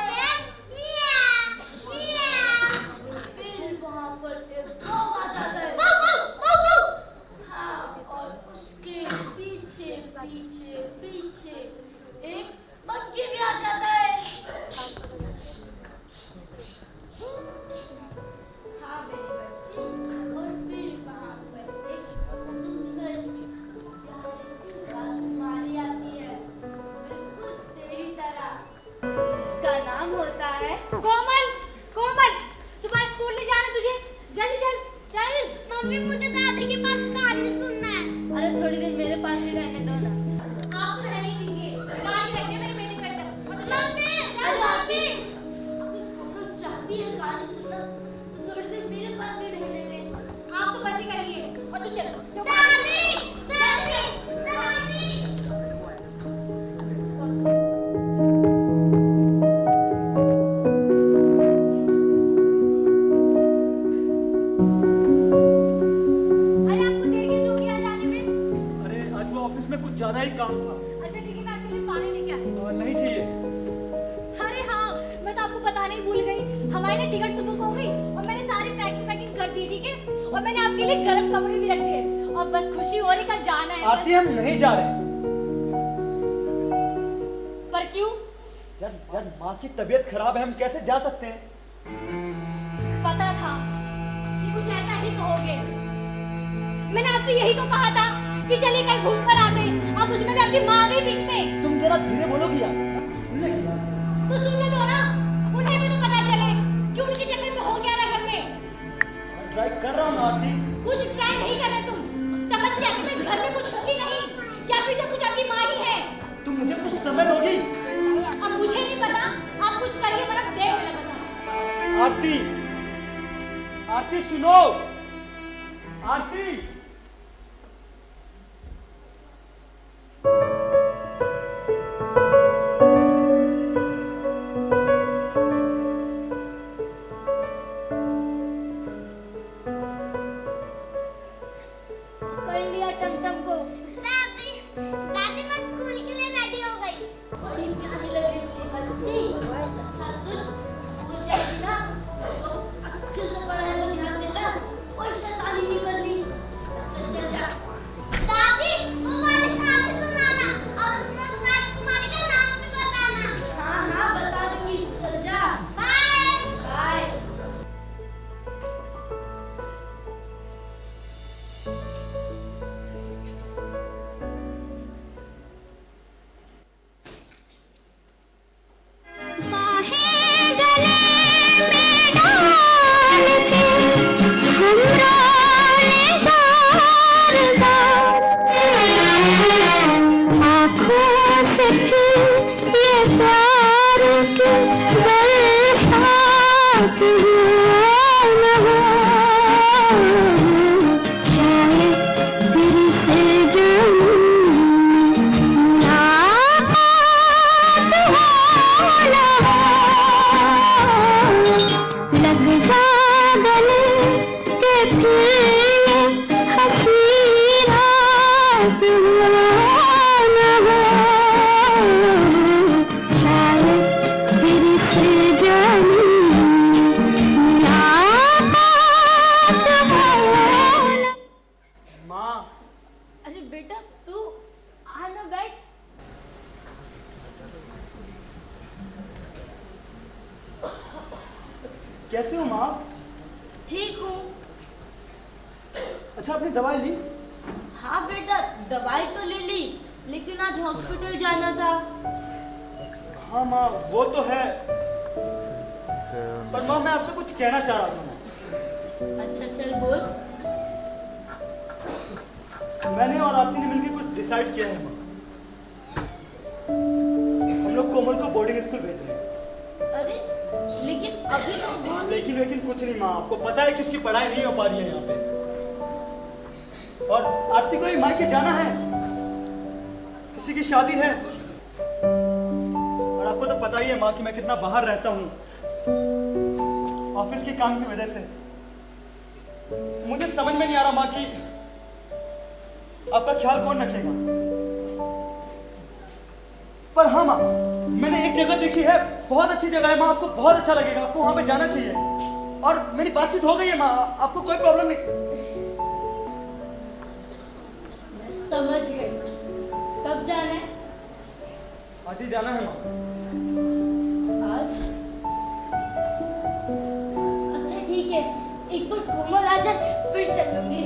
Speaker 3: फिर वहाँ पर एक गौ आ जाता है। हाँ, और उसके पीछे एक मंकी भी आ जाता है। हाँ मेरी बच्ची, और फिर वहाँ पर एक सुंदर प्यारी सी राजकुमारी आती है, बिल्कुल तेरी तरह, जिसका नाम होता है
Speaker 10: कोमल। सुबह स्कूल नहीं जाना तुझे? जल्दी चल।
Speaker 8: मम्मी, मुझे दादी के पास कहानी सुनना है।
Speaker 3: अरे थोड़ी देर मेरे पास ही रहने दो ना।
Speaker 10: आप तो रहने दीजिए। कहानी रखिए, मेरे बेटे को एकदम।
Speaker 8: मम्मी,
Speaker 3: तुम चाहती है कहानी सुनना, तो थोड़ी देर मेरे पास ही रहने दे।
Speaker 10: आप तो बस ही करिए और तू चल।
Speaker 8: दादी।
Speaker 10: अरे आपको देर कैसे हो गई आज आने में?
Speaker 2: अरे आज वो ऑफिस में कुछ ज्यादा ही काम था।
Speaker 10: अच्छा ठीक है, मैं आपके लिए पानी लेके आती हूँ।
Speaker 2: नहीं चाहिए।
Speaker 10: अरे हाँ, मैं तो आपको बताने ही भूल गई। हमारी ना टिकट बुक हो गई और मैंने सारी पैकिंग कर दी, ठीक है? और मैंने आपके लिए गर्म कपड़े भी रख दिए। और बस खुशी हो रही, कल जाना है।
Speaker 2: आरती, हम नहीं जा रहे।
Speaker 10: पर क्यों?
Speaker 2: यार माँ की तबीयत खराब है, हम कैसे जा सकते हैं?
Speaker 10: पता था कि कुछ ऐसा ही कहोगे। मैंने आपसे यही तो कहा था कि चलिए कहीं घूम कर आते हैं। अब उसमें भी आपकी माँ आ गई बीच में।
Speaker 2: तुम जरा धीरे बोलोगी यार, सुनने की यार।
Speaker 10: तो सुनने दो ना, उन्हें भी तो पता चले कि उनके चक्कर में हो गया ना घर में।
Speaker 2: ट्राई कर रहा हूँ आरती।
Speaker 10: कुछ ट्राई नहीं कर रहे तुम। समझ गया कि मैं घर में कुछ होगी नहीं, या फिर सब कुछ आपकी माँ ही है।
Speaker 2: तुम मुझे कुछ समय दोगी?
Speaker 10: अब मुझे नहीं पता, आप कुछ करिए, मेरा देख लेना बस।
Speaker 2: आरती, आरती सुनो, आरती।
Speaker 3: कर लिया टमटम को। दादी, दादी मैं स्कूल के लिए रेडी हो गई। बड़ी प्यारी लग रही थी बच्ची। अच्छा सुन, स्कूल जाएगी ना तो अच्छे से पढ़ाई में ध्यान देना, कोई शैतानी नहीं करनी। चल जा। दादी, वो वाले कहानी सुनाना और उसमें राजकुमारी का नाम भी बताना। हाँ हाँ बता दूंगी। चल जा। Bye bye. अरे बेटा तू आ ना, बैठ।
Speaker 2: कैसे हो माँ?
Speaker 3: ठीक हूँ।
Speaker 2: अच्छा अपनी दवाई ली?
Speaker 3: हाँ बेटा दवाई तो ले ली, लेकिन आज हॉस्पिटल जाना था।
Speaker 2: हाँ माँ वो तो है, पर माँ मैं आपसे कुछ कहना चाह रहा था।
Speaker 3: अच्छा चल बोल।
Speaker 2: मैंने और आरती ने मिलकर कुछ डिसाइड किया है माँ। हम लोग कोमल को बोर्डिंग स्कूल भेज रहे हैं।
Speaker 3: अरे लेकिन अभी तो वो नहीं।
Speaker 2: लेकिन कुछ नहीं माँ, आपको पता है कि उसकी पढ़ाई नहीं हो पा रही है यहाँ पे, और आरती को ही मायके जाना है, किसी की शादी है, और आपको तो पता ही है माँ कि मैं कितना बाहर रहता हूँ ऑफिस के काम की वजह से। मुझे समझ में नहीं आ रहा माँ कि आपका ख्याल कौन रखेगा। पर हाँ माँ, मैंने एक जगह देखी है, बहुत अच्छी जगह है माँ, आपको बहुत अच्छा लगेगा, आपको वहां पे जाना चाहिए। और मेरी बातचीत हो गई है माँ, आपको कोई प्रॉब्लम नहीं।
Speaker 3: मैं समझ गई। कब जाना है?
Speaker 2: आज ही जाना है माँ।
Speaker 3: आज? अच्छा ठीक है, एक बार कोमल आ जाए फिर चलूंगी।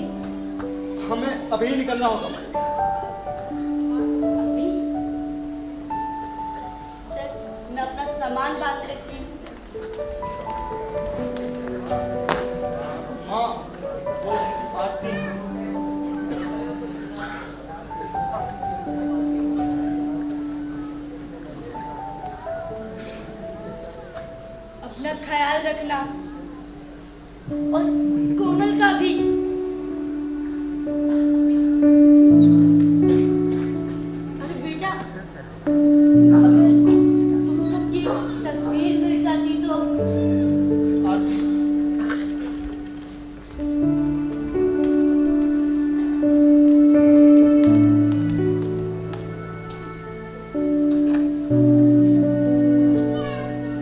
Speaker 2: हमें अभी ही निकलना होगा।
Speaker 3: अभी? चल मैं अपना सामान बांध लेती हूँ।
Speaker 2: माँ वो आरती,
Speaker 3: अपना ख्याल रखना और कोमल का भी। अरे बेटा अगर तुम सबकी तस्वीर मिल जाती तो।
Speaker 2: आरती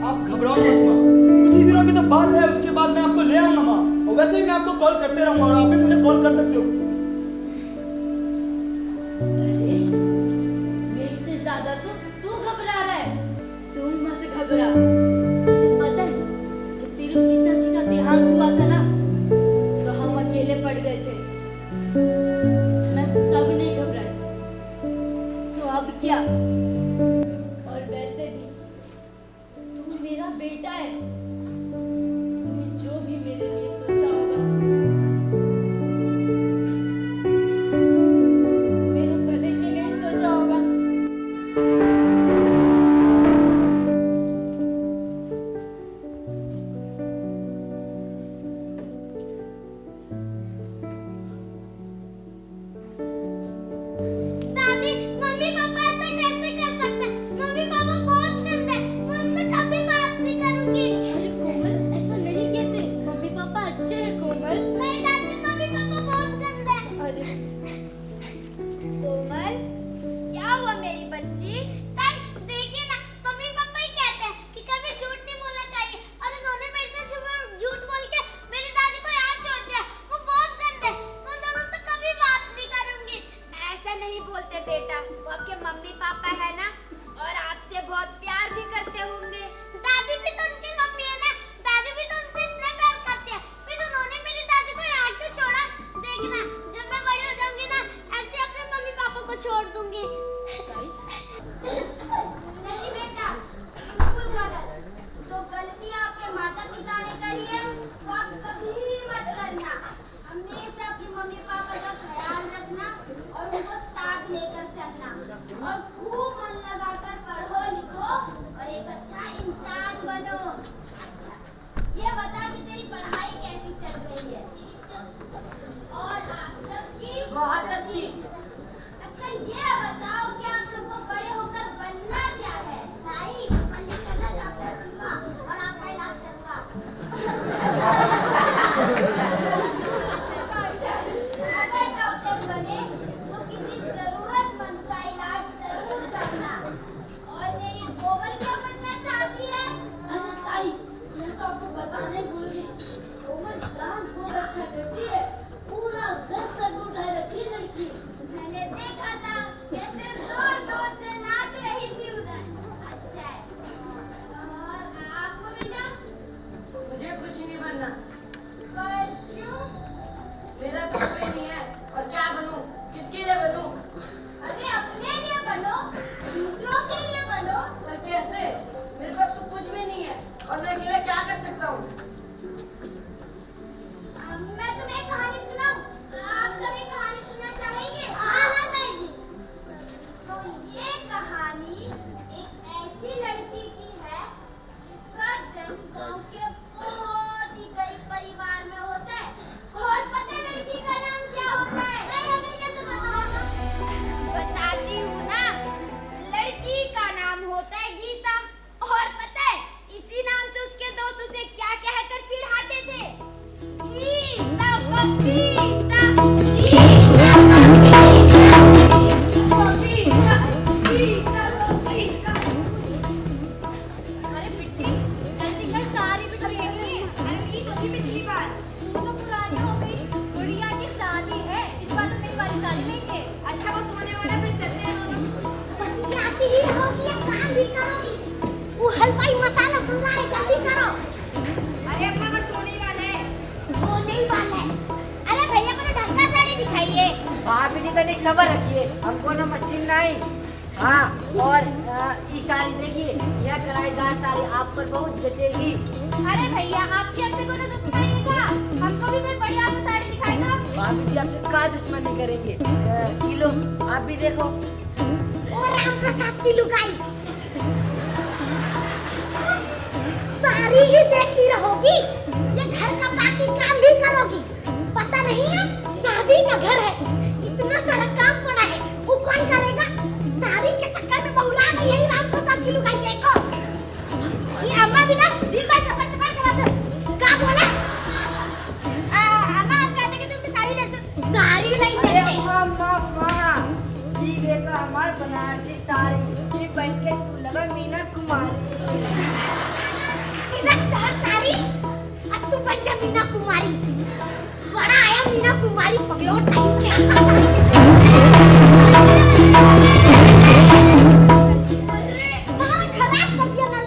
Speaker 2: आप घबराओ मत माँ, कुछ ही दिनों की तो बात है, उसके बाद मैं आपको ले आऊंगा माँ, और वैसे ही मैं आपको कॉल करते रहूंगा और आप भी मुझे कॉल कर सकते हो।
Speaker 3: अरे मेरे से ज्यादा तो तू घबरा रहा है। तू मत घबरा। मुझे पता है जब तेरे पिताजी का देहांत हुआ था ना तो हम अकेले पड़ गए थे। मैं तब नहीं घबराई तो अब क्या। और वैसे भी तू मेरा बेटा है। तूने जो भी मेरे लिए सोचा होगा मेरे भले के लिए सोचा होगा।
Speaker 8: दादी, मम्मी पापा ऐसा कैसे कर सकते हैं? मम्मी पापा बहुत गंदे हैं। मैं उनसे कभी बात नहीं करूंगी।
Speaker 3: अरे कोमल, ऐसा नहीं कहते। मम्मी पापा अच्छे हैं कोमल।
Speaker 8: नहीं दादी, मम्मी पापा बहुत गंदे हैं।
Speaker 3: अरे
Speaker 8: कोमल, क्या हुआ मेरी बच्ची? देखिए ना, मम्मी पापा ही कहते हैं कि कभी झूठ नहीं बोलना चाहिए और उन्होंने मेरे से झूठ बोल के मेरी दादी को यहाँ छोड़ दिया। वो बहुत गंदे हैं। मैं उनसे कभी बात नहीं करूंगी। ऐसा नहीं बोलते बेटा, वो आपके मम्मी पापा है ना और आपसे बहुत प्यार भी करते होंगे। दादी भी तो उनकी मम्मी है ना, दादी भी तो उनसे इतना प्यार करती है। फिर उन्होंने मेरी दादी को यहाँ क्यों छोड़ा? देखना, जब मैं बड़ी हो जाऊंगी ना ऐसे अपने मम्मी पापा को छोड़ दूंगी। नहीं बेटा, बिल्कुल गलत। जो गलती आपके माता पिता ने करी है वो आप कभी मत करना। हमेशा अपने मम्मी पापा का ख्याल रखना और उनको साथ लेकर चलना और खूब मन लगाकर पढ़ो लिखो और एक अच्छा इंसान बनो। अच्छा, ये बता कि तेरी पढ़ाई कैसी चल रही है? और आप सबकी बहुत अच्छी। अच्छा, ये बताओ कि आप लोग को बड़े होकर बनना क्या है? भाई, पढ़ने चलना डॉक्टर बनूंगा और आपका इलाज करूंगा। अगर डॉक्टर बने तो किसी जरूरतमंद का इलाज जरूर करना। और मेरी कोमल क्या बनना चाहती है?
Speaker 3: अरे ताई, मैं तो आपको बताने भूल गई। कोमल डांस बहुत अच्छा करती है। पूरा रस सर उठाए रखती है लड़की।
Speaker 8: मैंने देखा था कैसे जोर जोर से नाच रही थी उधर। अच्छा है। और आपको बेटा?
Speaker 7: मुझे कुछ नहीं बनना।
Speaker 8: पर क्यों?
Speaker 7: मेरा तो कोई नहीं है और क्या बनूं? किसके लिए बनूं?
Speaker 8: अरे अपने लिए बनो, दूसरों के लिए बनो।
Speaker 7: पर कैसे? मेरे पास तो कुछ भी नहीं है और मैं अकेला क्या कर सकता हूँ?
Speaker 8: मैं तुम्हें एक कहानी सुनाऊं? आप सभी कहानी सुनना चाहेंगे? हाँ दादी। तो ये कहानी एक ऐसी लड़की की है जिसका जन्म गांव के बहुत ही गरीब परिवार में होता है। और पता है लड़की का नाम क्या होता है? हमें कैसे पता होगा? बताती हूँ ना। लड़की का नाम होता है गीता। और पता है इसी नाम से उसके दोस्त उसे क्या कहकर चिढ़ाते थे? गीता बबीता, गीता बबीता, गीता बबीता।
Speaker 10: अरे बिट्टी, जल्दी कर, सारी बिखर गई।
Speaker 8: अरे ये तो की पिछली बार।
Speaker 10: तू तो पुरानी हो गई। गुड़िया की शादी है, इस बार तो नई वाली साड़ी लेंगे।
Speaker 8: अच्छा वो सोने वाला, फिर चलते हैं दोनों। बतियाती ही रहोगी या काम भी करोगी? वो हलवाई मसाला भून रहा है, जल्दी करो। अरे अम्मा वो सोने वाला है। सोने ही वाला है। अरे भैया को ढंग का साड़ी दिखाइए।
Speaker 7: भाभी जी तनिक सबर रखिए, हमको ना मशीन नहीं। हाँ, और ये साड़ी देखिए, यह कढ़ाईदार साड़ी आप पर बहुत जचेगी।
Speaker 8: अरे भैया आपकी हमसे कोई दुश्मनी है क्या? हमको भी कोई बढ़िया सा साड़ी दिखाएगा।
Speaker 7: भाभी जी आपसे क्या दुश्मनी करेंगे? किलो आप भी देखो।
Speaker 8: और राम प्रसाद की लुगाई सारी ही देखती रहोगी या घर का बाकी काम भी करोगी? पता नहीं है शादी का घर है, इतना सारा काम पड़ा है, वो कौन करेगा? शादी के चक्कर में बहुरा गई है राम प्रसाद की लुगाई। देखो ये अम्मा भी ना दिल में चपड़ चपड़ कराते। क्या बोला? अम्मा हम कहते कि तुम साड़ी लेते। साड़ी नहीं लेते।
Speaker 7: ये देखो हमारे बनारसी साड़ी, ये पहन के तू लगा मीना कुमारी।
Speaker 8: साड़ी अब तू बन जा मीना कुमारी। बड़ा आया मीना कुमारी पगलोट टाइप के। सारा खराब कर दिया ना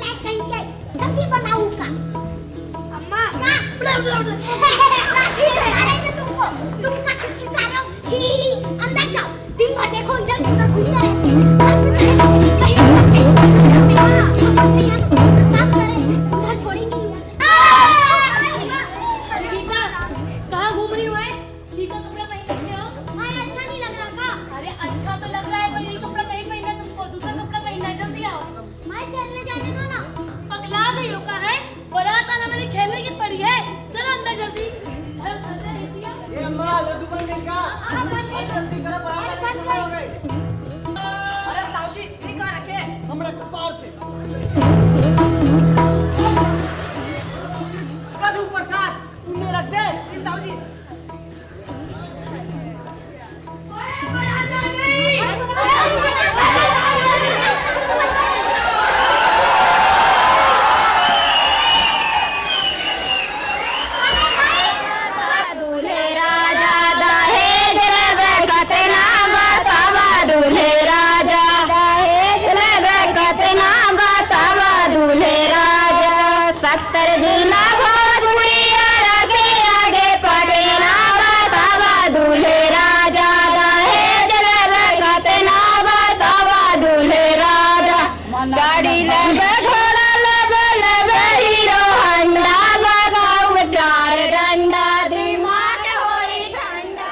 Speaker 11: गाड़ी लेबे घोड़ा लेबे लेबे हीरो हंडा लगाओ चार डंडा दिमाग होई ठंडा।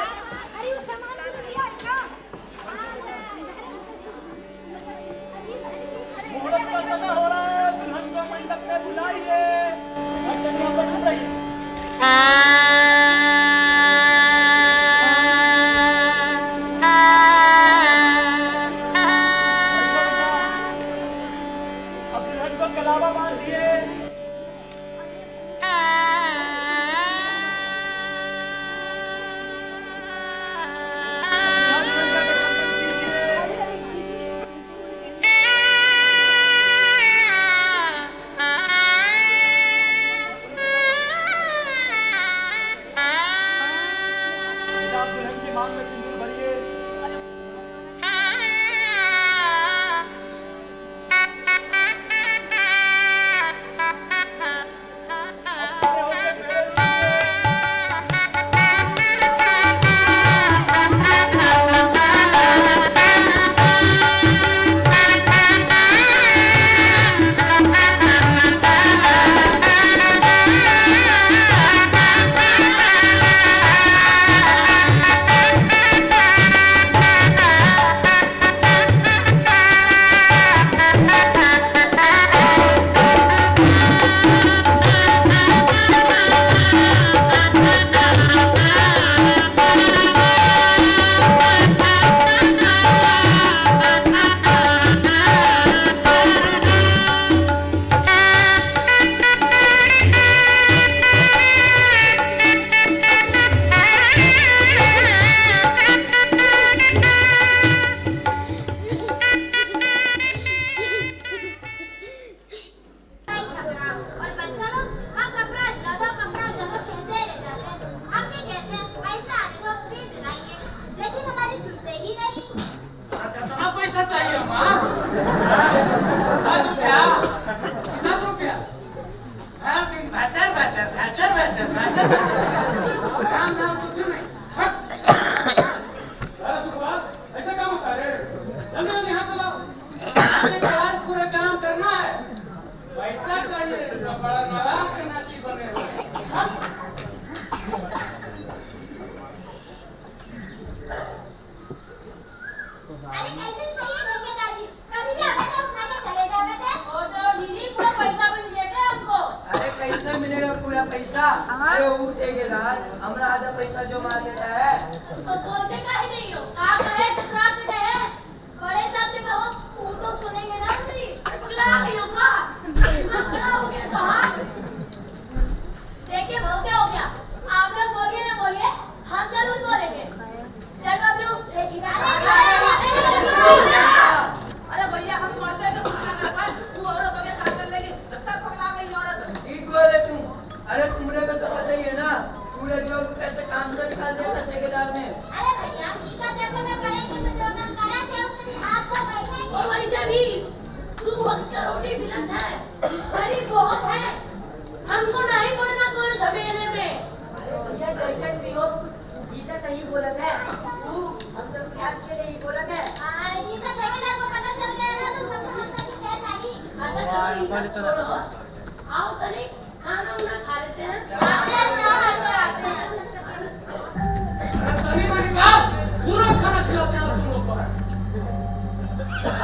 Speaker 3: अरे वो सामान तो लिया है क्या?
Speaker 2: मुहूर्त का समय हो रहा है, दुल्हन को मंडप में बुलाइए। कन्या पर चुप रहिए। अब दुल्हन को कलावा बांधिए। आप दुल्हन की मांग में सिंदूर भरिए। खड़े होके पेड़
Speaker 8: और बच्चा लोग हाँ कपड़ा ज्यादा कहते रह जाते हैं। हम भी कहते हैं पैसा तो फ्री दिलाएंगे, लेकिन हमारी सुनते ही नहीं।
Speaker 9: कितना पैसा चाहिए माँ? 7 रुपया, 10 रुपया। हर दिन भचर भचर भचर भचर भचर काम धाम कुछ नहीं। हट। अरे सुखपाल, ऐसा काम होता है? जल्दी जल्दी हाथ चलाओ। आपने तो आज पूरा काम करना है। पैसा चाहिए तो बड़ा नाराज के नाची बने हो। हट।
Speaker 8: अरे कैसे सही है ठेकेदार जी, कभी भी हमें तो उठा के चले जावे थे।
Speaker 3: और तो दीदी पूरा पैसा भी नहीं देते हमको।
Speaker 12: अरे कैसे मिलेगा पूरा पैसा? अरे वो ठेकेदार हमरा आधा पैसा जो मार देता है।
Speaker 3: तो बोलते काहे नहीं हो? आप कहे कितना से कहे? बड़े साहब से कहो, वो तो सुनेंगे ना अंदरी। पगला गई हो का? पगला हो गया तो हाँ। देखिए वो क्या हो गया? आप लोग बोलिए ना बोलिए, हम जरूर बोलेंगे। चल बबलू, ठेकेदार
Speaker 7: अरे भैया हम मरते तो खाना ना पाए, वो औरत हो गया काम कर लेगी, जब तक पगला गई औरत।
Speaker 12: ठीक बोले तुम। अरे तुमने को तो पता ही है ना पूरे जो कैसे काम से दिखा दिया था ठेकेदार ने।
Speaker 8: अरे भैया ठीक है, चक्कर में पड़ेंगे तो जो काम करा थे उससे भी आपको बैठेंगे।
Speaker 3: और वैसे भी तू अक्सर रोटी बिलन है, गरीब बहुत है। हमको नहीं पड़ना कोई झमेले में।
Speaker 7: अरे भैया जैसे भी हो, गीता सही बोलत है। तू हम सब के आपके लिए ही बोलत है।
Speaker 8: ये सब ठेकेदार को पता चल गया ना तो सब हम सब कह नहीं।
Speaker 3: अच्छा चलो ये सब छोड़ो, आओ तनी खाना उना खा लेते हैं।
Speaker 8: आते हैं
Speaker 9: सनी वाली बात, पूरा खाना खिलाते हैं तुम लोग को।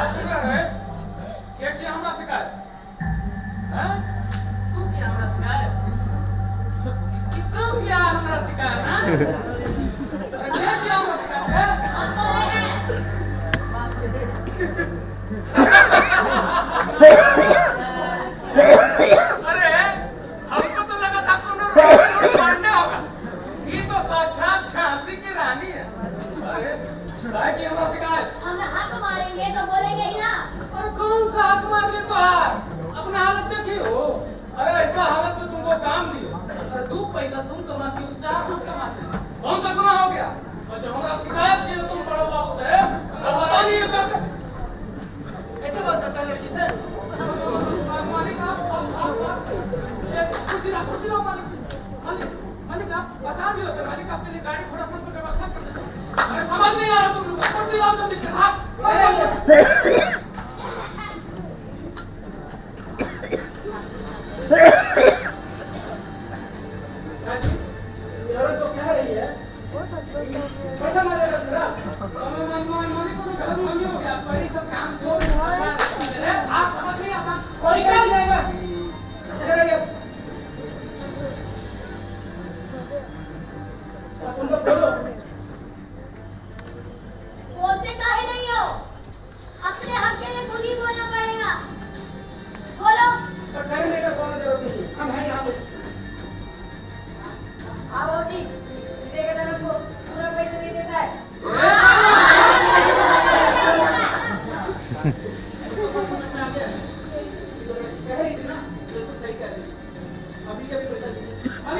Speaker 9: आज क्या है? क्या किया हमरा शिकायत? हैं? तू क्या हमरा शिकायत? तू क्या हमरा शिकायत? हाँ? अरे क्या किया हमरा शिकायत? हैं?
Speaker 3: हम बोले हैं
Speaker 9: अरे हमको तो लगा था कोनो रोड मारने होगा। ये तो साक्षात झांसी की रानी है। अरे काय की हमरा शिकायत?
Speaker 3: हम हक मारेंगे तो बोलेंगे ही ना।
Speaker 9: अरे कौन सा हक मार ले तो यार? अपना हालत देखिए हो। अरे ऐसा हालत में तुमको काम दिए। अरे 2 पैसा तुम कमाती हो, 4 हम कमाते हैं। कौन सा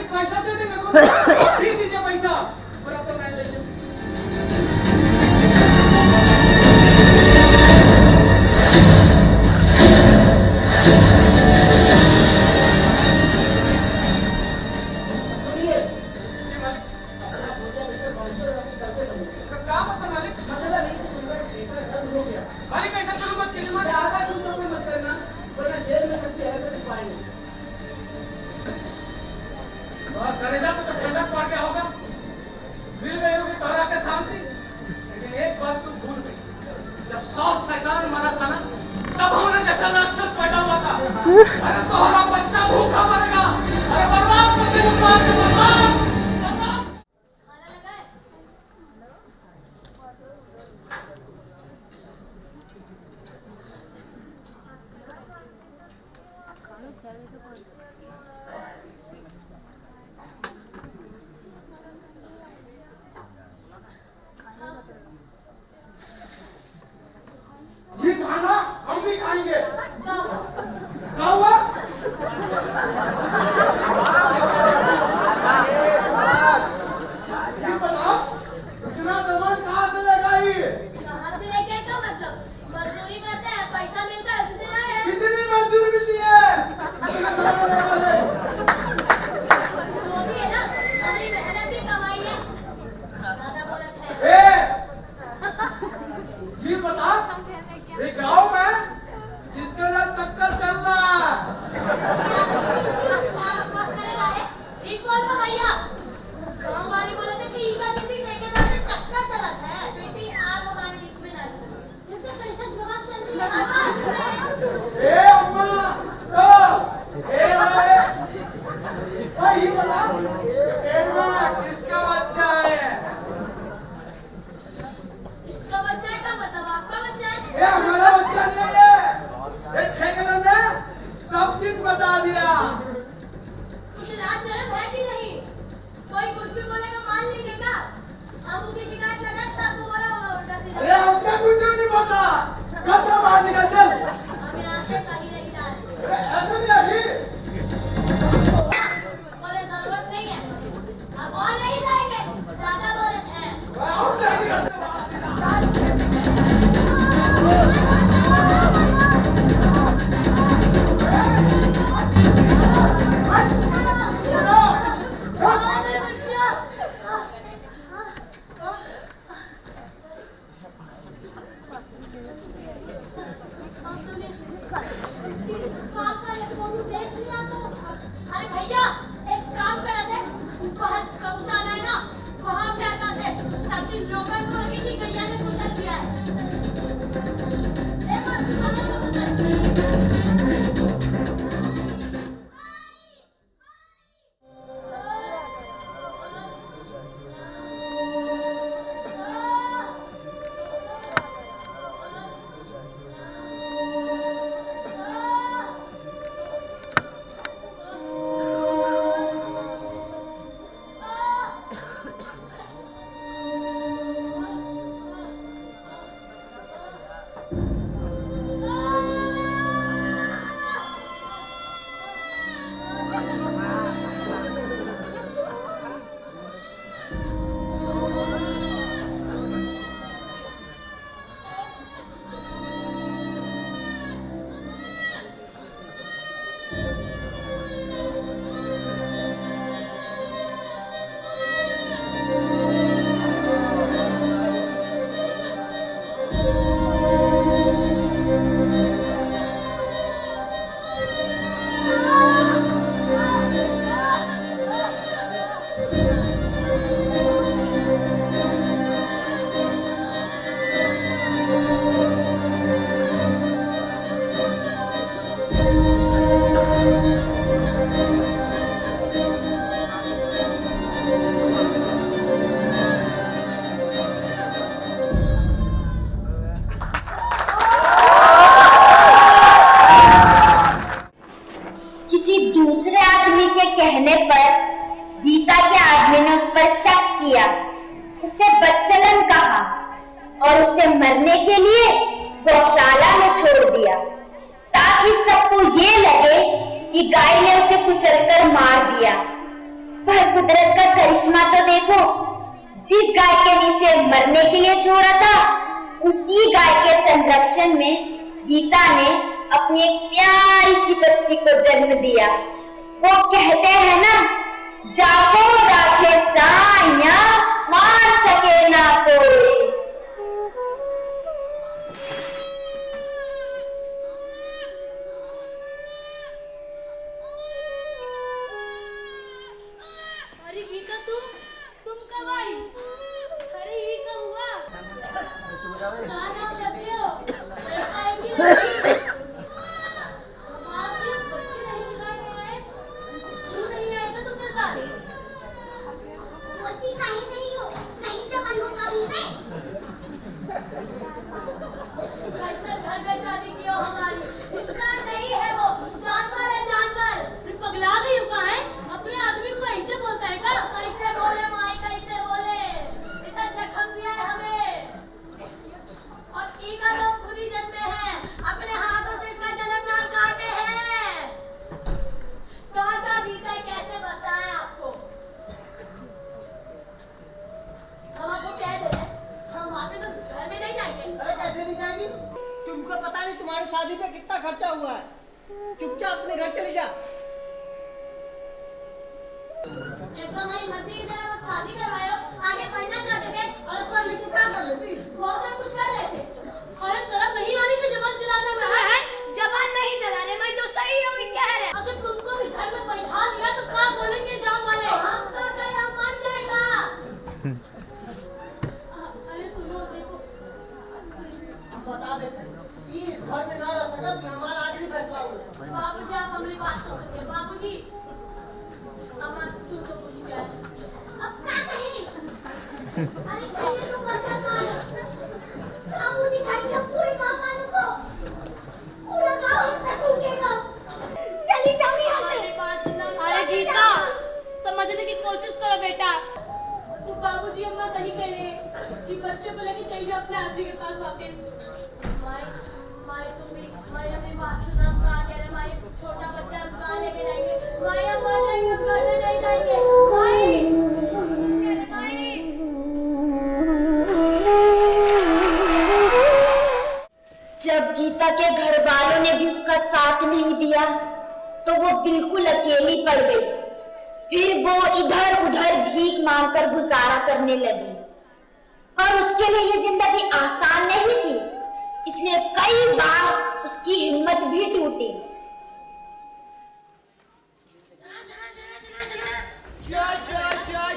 Speaker 9: मालिक पैसा दे दे मेरे को।
Speaker 2: दे दीजिए पैसा।
Speaker 9: बड़ा अच्छा गाय ले ले। मालिक ऐसा शुरू मत कीजिए मालिक। और करेजा पे तो ठंडक पड़ गया होगा, मिल गई होगी तोहरा के शांति। लेकिन एक बात तू भूल गई, जब 100 शैतान मरा था ना, तब हमने जैसा राक्षस पैदा हुआ था। अरे तोहरा बच्चा भूखा मरेगा। अरे बर्बाद कर दे, मार दे, बर्बाद।
Speaker 2: ये खाना हम भी खाएंगे। क्या हुआ? ये बताओ, इतना सामान कहाँ से लेगा ये?
Speaker 3: कहाँ से लेके क्या मतलब? मजदूरी करते हैं, पैसा मिलता है, उसी से लाए हैं।
Speaker 2: कितनी मजदूरी मिलती है?
Speaker 3: जो भी है ना, हमारी मेहनत की कमाई है। दादा बोलत है।
Speaker 2: ये बता, ये गाँव में किसके साथ चक्कर चल रहा है?
Speaker 3: बस करेगा ये? ठीक बोल बा भैया। गाँव वाली बोले थे कि ईवा किसी ठेकेदार से चक्कर चलत है। बेटी आप हमारे बीच में ना लो। जब तक कैसे जवाब चल रही है।
Speaker 2: ए अम्मा, ये बता, किसका बच्चा है?
Speaker 3: इसका बच्चा है का मतलब आपका बच्चा है?
Speaker 2: ये हमारा बच्चा नहीं है। ये ठेकेदार ने सब चीज बता दिया।
Speaker 3: कुछ लाज शर्म है कि नहीं? कोई कुछ भी बोलेगा मान लेंगे क्या? हम उनकी शिकायत लगाए तो आपको बोला होगा उल्टा सीधा।
Speaker 2: अरे हमने कुछ नहीं पता। कैसे बाहर निकल चल।
Speaker 3: हम यहाँ से कहीं नहीं जा रहे।
Speaker 2: ऐसे नहीं आगी।
Speaker 3: बोले जरूरत नहीं है। अब और नहीं जाएंगे। ज्यादा बोले हैं।
Speaker 2: हम जाएंगे ऐसे
Speaker 3: अरे भैया एक काम करा दे, बाहर गौशाला है ना, वहाँ फेंका दे ताकि लोगों को लगे कि गैया ने कुचल दिया है। एक बार
Speaker 11: कहने पर गीता के आदमी ने उस पर शक किया, उसे बच्चलन कहा और उसे मरने के लिए गौशाला में छोड़ दिया ताकि सबको ये लगे कि गाय ने उसे कुचलकर मार दिया। पर कुदरत का करिश्मा तो देखो, जिस गाय के नीचे मरने के लिए छोड़ा था, उसी गाय के संरक्षण में गीता ने अपनी एक प्यारी सी बच्ची को जन्म दिया। वो कहते हैं ना, जाको राखे साया मार सके ना कोई।
Speaker 10: अरे गीता, तुम कब आई? अरे ये कब हुआ? कहाँ जाते हो? आएंगी नहीं? आप जब बच्चे नहीं सिखाने आए, क्यों नहीं आए थे तुमसे साथ?
Speaker 8: बोलती काहे नहीं हो? नहीं जवान हो काबू में।
Speaker 10: कैसे घर में शादी की हो हमारी? इंसान नहीं है वो, जानवर है जानवर। फिर पगला गई हो कहाँ है? अपने आदमी को ऐसे बोलता है क्या? कैसे बोले माई, कैसे बोले? इतना जख्म दिया है हमें। और ईगा तो खुद ही जन्मे हैं, अपने हाथों से इसका जन्मनाल काटे हैं। कहा था गीता, कैसे बताएं आपको? हम आपको कह दे रहे हैं, हम वापस घर में नहीं जाएंगे।
Speaker 2: अरे कैसे नहीं जाएगी? तुमको पता नहीं तुम्हारी शादी में कितना खर्चा हुआ है। चुपचाप अपने घर चली जा।
Speaker 10: एक तो हमारी मर्जी है, शादी करवाए हो, आगे पढ़ना चाहते थे।
Speaker 2: अरे पढ़ लिख के क्या कर लेती?
Speaker 10: वो अगर कुछ कर रहे थे। अरे शर्म नहीं आ रही कि जबान चलाने में है?
Speaker 3: जबान नहीं चलाने में जो सही है वही कह रहे।
Speaker 10: अगर तुमको भी घर में बैठा दिया तो क्या बोलेंगे गांव वाले? हम तो गए, हम मान जाएगा। अरे सुनो, देखो,
Speaker 2: हम बता देते हैं, ये इस घर में ना रह सका कि हमारा आखिरी फैसला हुआ।
Speaker 10: बाबूजी आप हमारी बात तो सुनिए। बाबूजी, अम्मा तू तो कुछ क्या है?
Speaker 8: अब क्या कहें? अरे पहले तो बचा मारो। काबू दिखाएंगे पूरे गांव वालों को। पूरा गांव हम पे थूकेगा। चली जाओ यहाँ से।
Speaker 10: हमारी बात सुनो।
Speaker 3: अरे गीता,
Speaker 10: समझने की कोशिश करो बेटा। तो बाबूजी अम्मा सही कह रहे हैं, ये बच्चे को लेके चाहिए अपने आदमी के पास वापस। माई तुम भी, माई अपनी बात सुना, कहा कह रहे माई छोटा बच्चा हम कहाँ लेके जाएंगे? माई हम मर जाएंगे, उस घर में नहीं जाएंगे।
Speaker 11: जब गीता के घर वालों ने भी उसका साथ नहीं दिया, तो वो बिल्कुल अकेली पड़ गई। फिर वो इधर उधर भीख मांगकर गुजारा करने लगी, और उसके लिए ये जिंदगी आसान नहीं थी, इसलिए कई बार उसकी हिम्मत भी टूटी।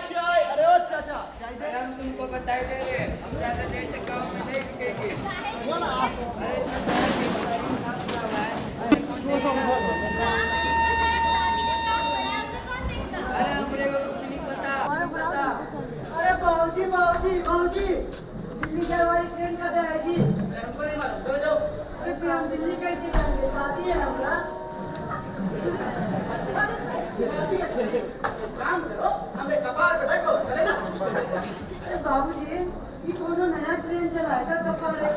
Speaker 2: चाय। अरे ओ चाचा, चाय दे।
Speaker 12: हम तुमको बताई दे रहे, हम ज्यादा देर तक गाँव में नहीं रुकेंगे। अरे अरे हमरे को कुछ नहीं पता।
Speaker 7: अरे बाबूजी, दिल्ली से हमारी ट्रेन कब आएगी?
Speaker 2: हमको नहीं मालूम, चलो जाओ।
Speaker 7: अरे फिर हम दिल्ली कैसे जाएंगे? शादी है हमारा।
Speaker 2: काम करो, हमें कपार पे बैठो, चलेगा?
Speaker 7: अरे बाबूजी, ये कोनो नया ट्रेन चलाएगा कपार एक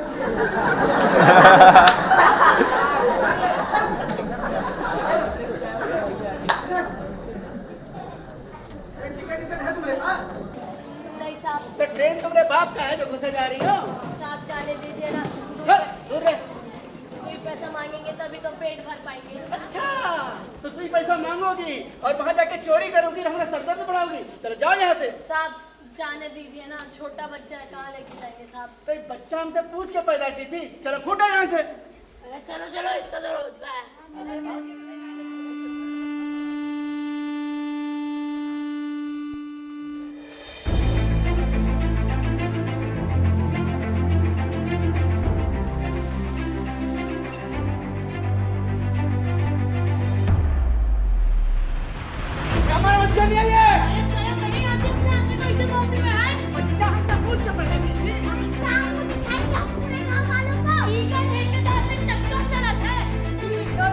Speaker 2: टिकट है तुम्हारे पास?
Speaker 10: नहीं साहब,
Speaker 2: तो ट्रेन तुम्हारे बाप का है जो घुसे जा रही हो?
Speaker 10: साहब जाने दीजिए ना।
Speaker 2: दूर रहे।
Speaker 10: कोई पैसा मांगेंगे तभी तो पेट भर पाएंगे।
Speaker 2: अच्छा, तो तुम पैसा मांगोगी और वहाँ जाके चोरी करोगी और हमारा सर दर्द बढ़ाओगी। चलो जाओ यहाँ से।
Speaker 10: साहब जाने दीजिए ना, छोटा बच्चा है, कहाँ लेके जाएंगे साहब?
Speaker 2: तो एक बच्चा हमसे पूछ के पैदा की थी। चलो फूटो यहाँ से।
Speaker 10: अरे चलो चलो, इसका तो रोज का है।
Speaker 2: हमारा बच्चा नहीं है ये।
Speaker 10: अरे चलो कहीं आके अपने आदमी को इसे बोलते हुए हैं।
Speaker 2: बच्चा हमसे पूछ के पैदा की थी।
Speaker 8: काबू दिखाएंगे पूरे गांव वालों को।
Speaker 10: ठीक है, ठेकेदार से चक्कर चला है।
Speaker 2: ठीक है,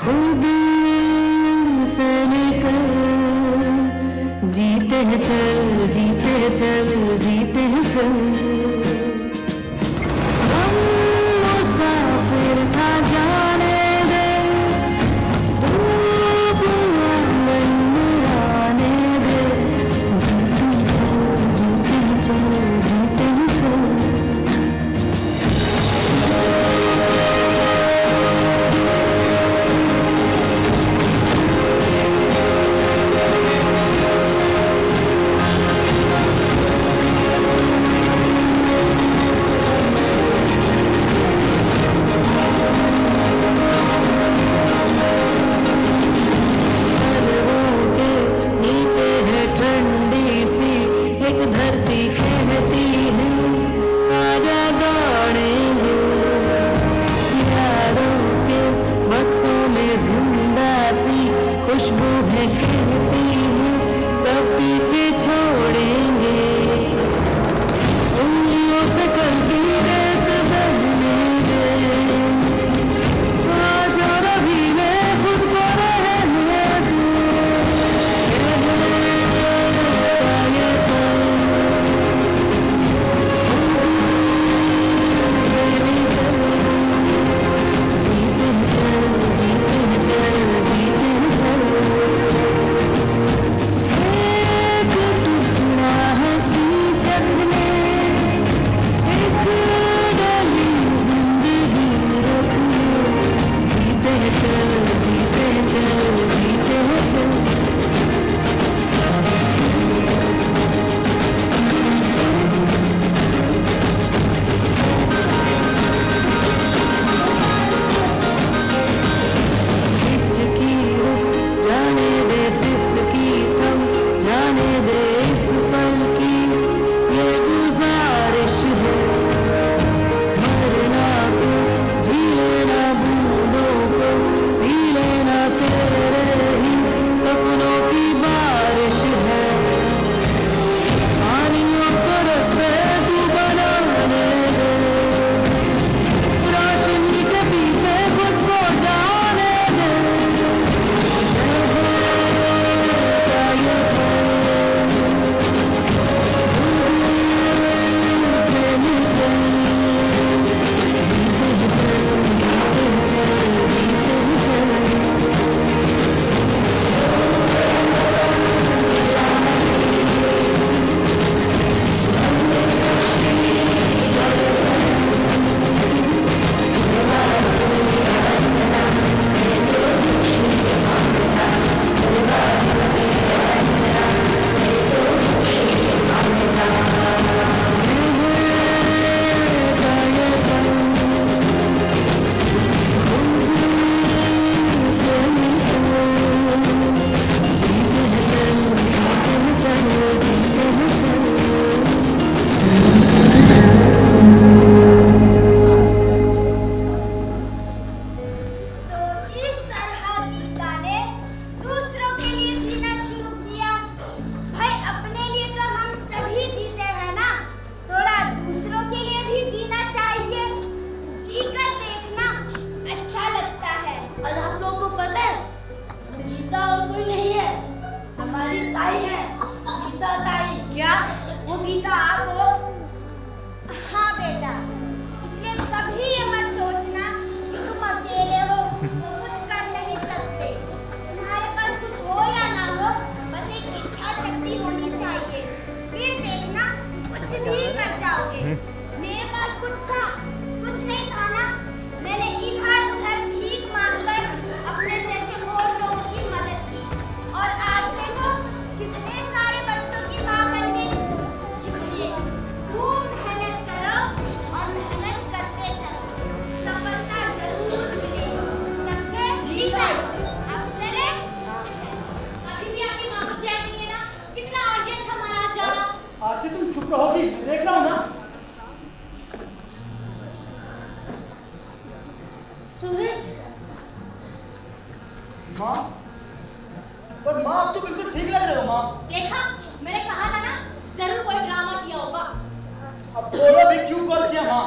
Speaker 4: खुद से निकल जीते हैं चल जीते हैं चल जीते हैं चल हम मुसाफिर था जाने दे धूप आंगन में आने दे जीते हैं चल जीते हैं चल धरती कहती है आजा दौड़ेंगे यारों के बक्सों में जिंदा सी खुशबू है कहती है सब पीछे छोड़ेंगे उंगलियों से कल की रेत बहने दे आज और अभी मैं खुद को रहने दे
Speaker 2: माँ, पर माँ आप तो बिल्कुल ठीक लग रहे हो माँ।
Speaker 10: देखा, मैंने कहा था ना, जरूर कोई ड्रामा किया होगा।
Speaker 2: अब बोलो भी क्यों कॉल किया माँ?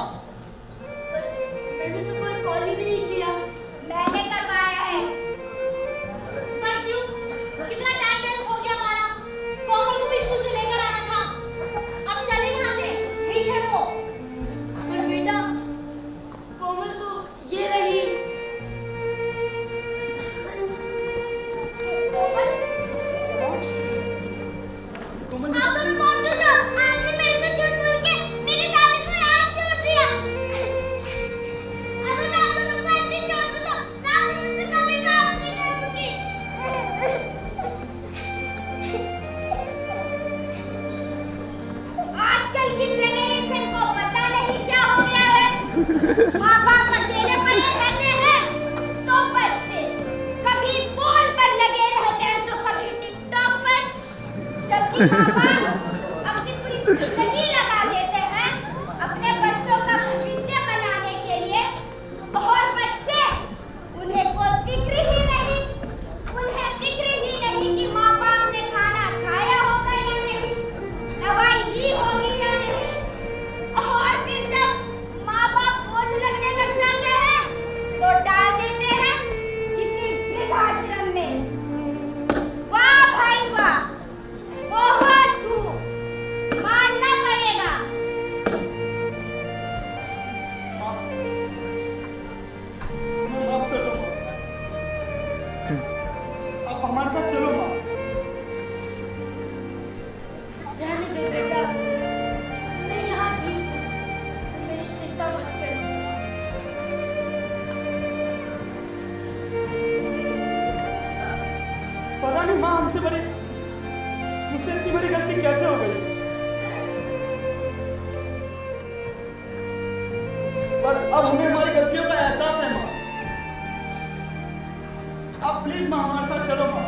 Speaker 10: मैंने तो कोई कॉल ही नहीं किया।
Speaker 8: मैंने करवाया है। अपनी पूरी जिंदगी लगा देते हैं अपने बच्चों का भविष्य बनाने के लिए, और बच्चे, उन्हें कोई फिक्र ही नहीं, उन्हें फिक्र ही नहीं कि माँ बाप ने खाना खाया होगा या नहीं, दवाई दी होगी या नहीं। और फिर जब माँ बाप बोझ लगने लग जाते हैं तो डाल देते हैं किसी वृद्धाश्रम में। वाह भाई वाह, बहुत खूब, मानना पड़ेगा।
Speaker 2: माफ कर दो माँ, आप हमारे साथ चलो माँ।
Speaker 10: रहने दे बेटा, मैं यहाँ ठीक हूँ, मेरी चिंता मत कर।
Speaker 2: पता नहीं माँ मुझसे इतनी बड़ी गलती कैसे हो गई, पर अब हमें हमारी गलतियों का एहसास है माँ। आप प्लीज माँ हमारे साथ चलो माँ।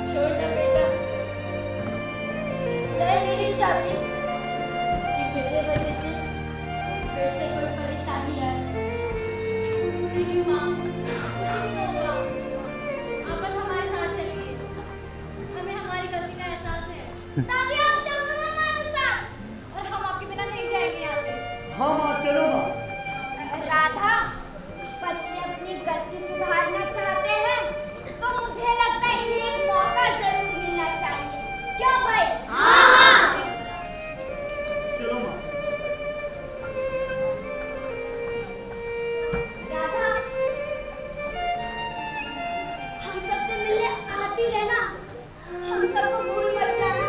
Speaker 10: छोड़ दे बेटा, मैं नहीं चाहती कि मेरे वजह से फिर से कोई परेशानी आए। नहीं माँ, कुछ नहीं होगा, आप बस हमारे साथ चलिए, हमें हमारी गलती का एहसास है।
Speaker 8: दादी आप चलो ना हमारे साथ।
Speaker 10: और हम आपके बिना नहीं जाएंगे यहाँ से।
Speaker 2: हाँ माँ चलो माँ।
Speaker 8: राधा, बच्चे अपनी गलती सुधारना चाहते हैं तो मुझे लगता है इन्हें एक मौका जरूर मिलना चाहिए, क्यों भाई? हाँ।
Speaker 2: चलो माँ।
Speaker 8: राधा, हम सबसे मिलने आती रहना, हम सबको भूल मत जाना।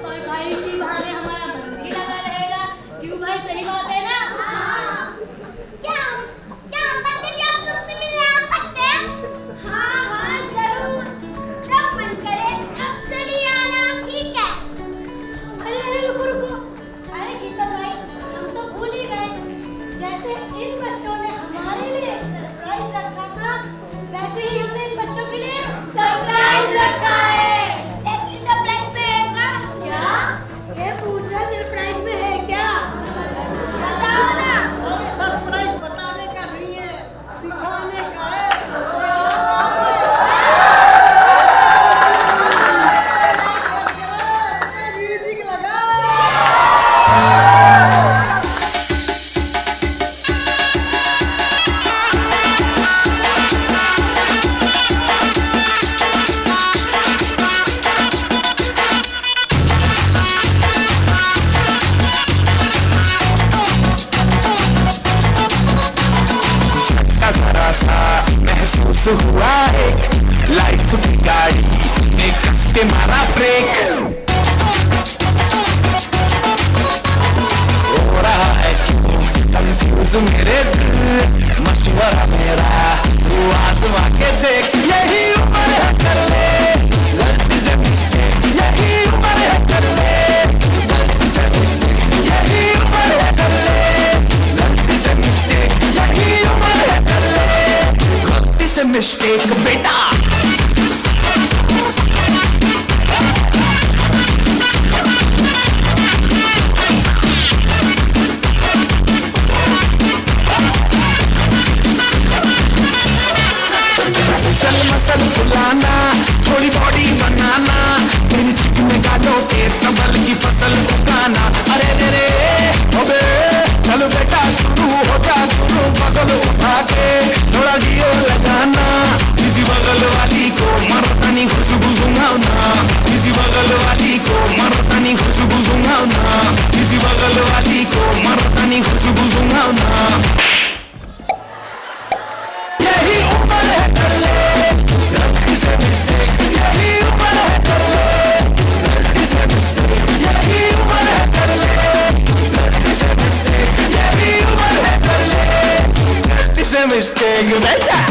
Speaker 10: और भाई इसी बहाने हमारा मन भी लगा रहेगा, क्यों भाई? सही बात है ना?
Speaker 8: क्या हम बच्चे भी आप सबसे मिलने आ सकते हैं? हाँ हाँ जरूर, जब मन करे तब चलिए आना, ठीक है?
Speaker 10: अरे अरे रुको रुको, अरे गीता भाई, हम तो भूल ही गए, जैसे इन बच्चों ने हमारे लिए सरप्राइज रखा था, वैसे ही हमने इन बच्चों के लिए सरप्राइज रखा है।
Speaker 8: लेकिन सरप्राइज में है क्या?
Speaker 10: क्या?
Speaker 8: ये पूछ रहा सरप्राइज में है क्या? बताओ ना।
Speaker 7: सरप्राइज बताने का नहीं है, दिखाने का है। म्यूजिक लगा।
Speaker 6: का जरा सा महसूस हुआ एक लाइफ की गाड़ी ने कस के मारा ब्रेक। हो रहा है क्यों कंफ्यूज मेरे दिल, मशवरा मेरा तू आजमा के देख। यही उम्र है कर ले गलती से मिस्टेक, यही उम्र है कर ले गलती से मिस्टेक, यही उम्र है कर ले गलती से मिस्टेक, यही उम्र है कर ले गलती से मिस्टेक बेटा। चल मसल फुलाना, थोड़ी बॉडी बनाना, तेरी चिकन में गालो टेस्ट नबल की फसल उगाना। अरे रे रे अबे चलो बेटा शुरू हो जा, दोनों बगल उठा के थोड़ा जियो लगाना। किसी बगल वाली को मरतानी खुशबू सुंघाना, किसी बगल वाली को मरतानी खुशबू सुंघाना, किसी बगल वाली को मरतानी खुशबू सुंघाना। यही उम्र है कर ले गलती से मिस्टेक, यही उम्र है कर ले गलती से मिस्टेक, यही उम्र है कर ले गलती से मिस्टेक, यही उम्र है कर ले गलती से मिस्टेक बेटा।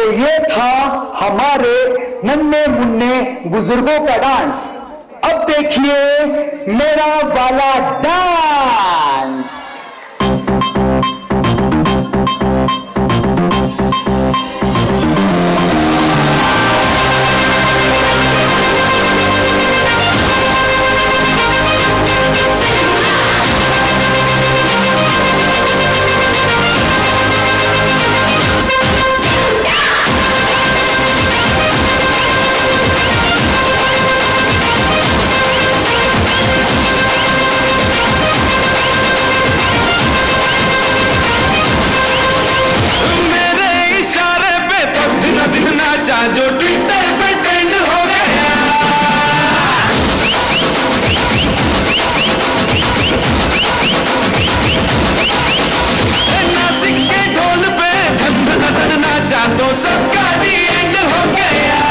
Speaker 13: तो ये था हमारे नन्हे मुन्ने बुजुर्गों का डांस। अब देखिए मेरा वाला डांस।
Speaker 6: जो ट्विटर पे ट्रेंड हो गया, नासिक के ढोल पे धन धन धन नाचा तो सबका दी एंड हो गया।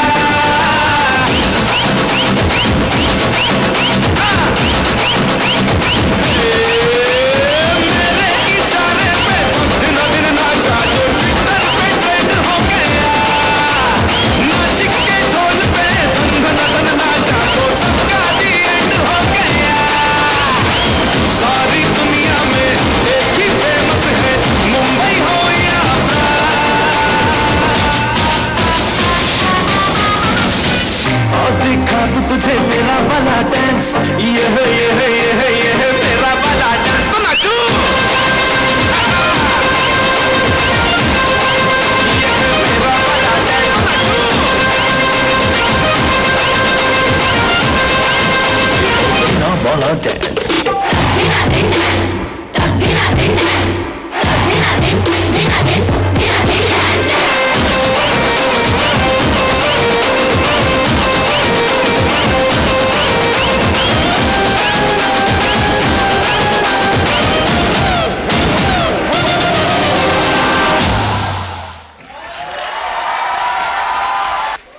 Speaker 6: मेरे इशारे पे दिन दिन नाचा जो ट्विटर पे ट्रेंड हो गया, नासिक के ढोल पे धन धन नाचा तो सबका दी एंड हो गया। सारी दुनिया में एक ही फेमस है, मुंबई हो या और दिखा दूं तुझे मेरा वाला डांस, ये मेरा वाला डांस। तो नाचू, ये मेरा वाला डांस, तो नाचू। मेरा वाला dance.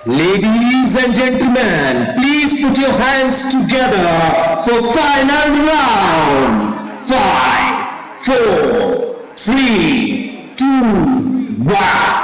Speaker 13: Ladies and gentlemen, please put your hands together for final round. 5, 4, 3, 2, 1.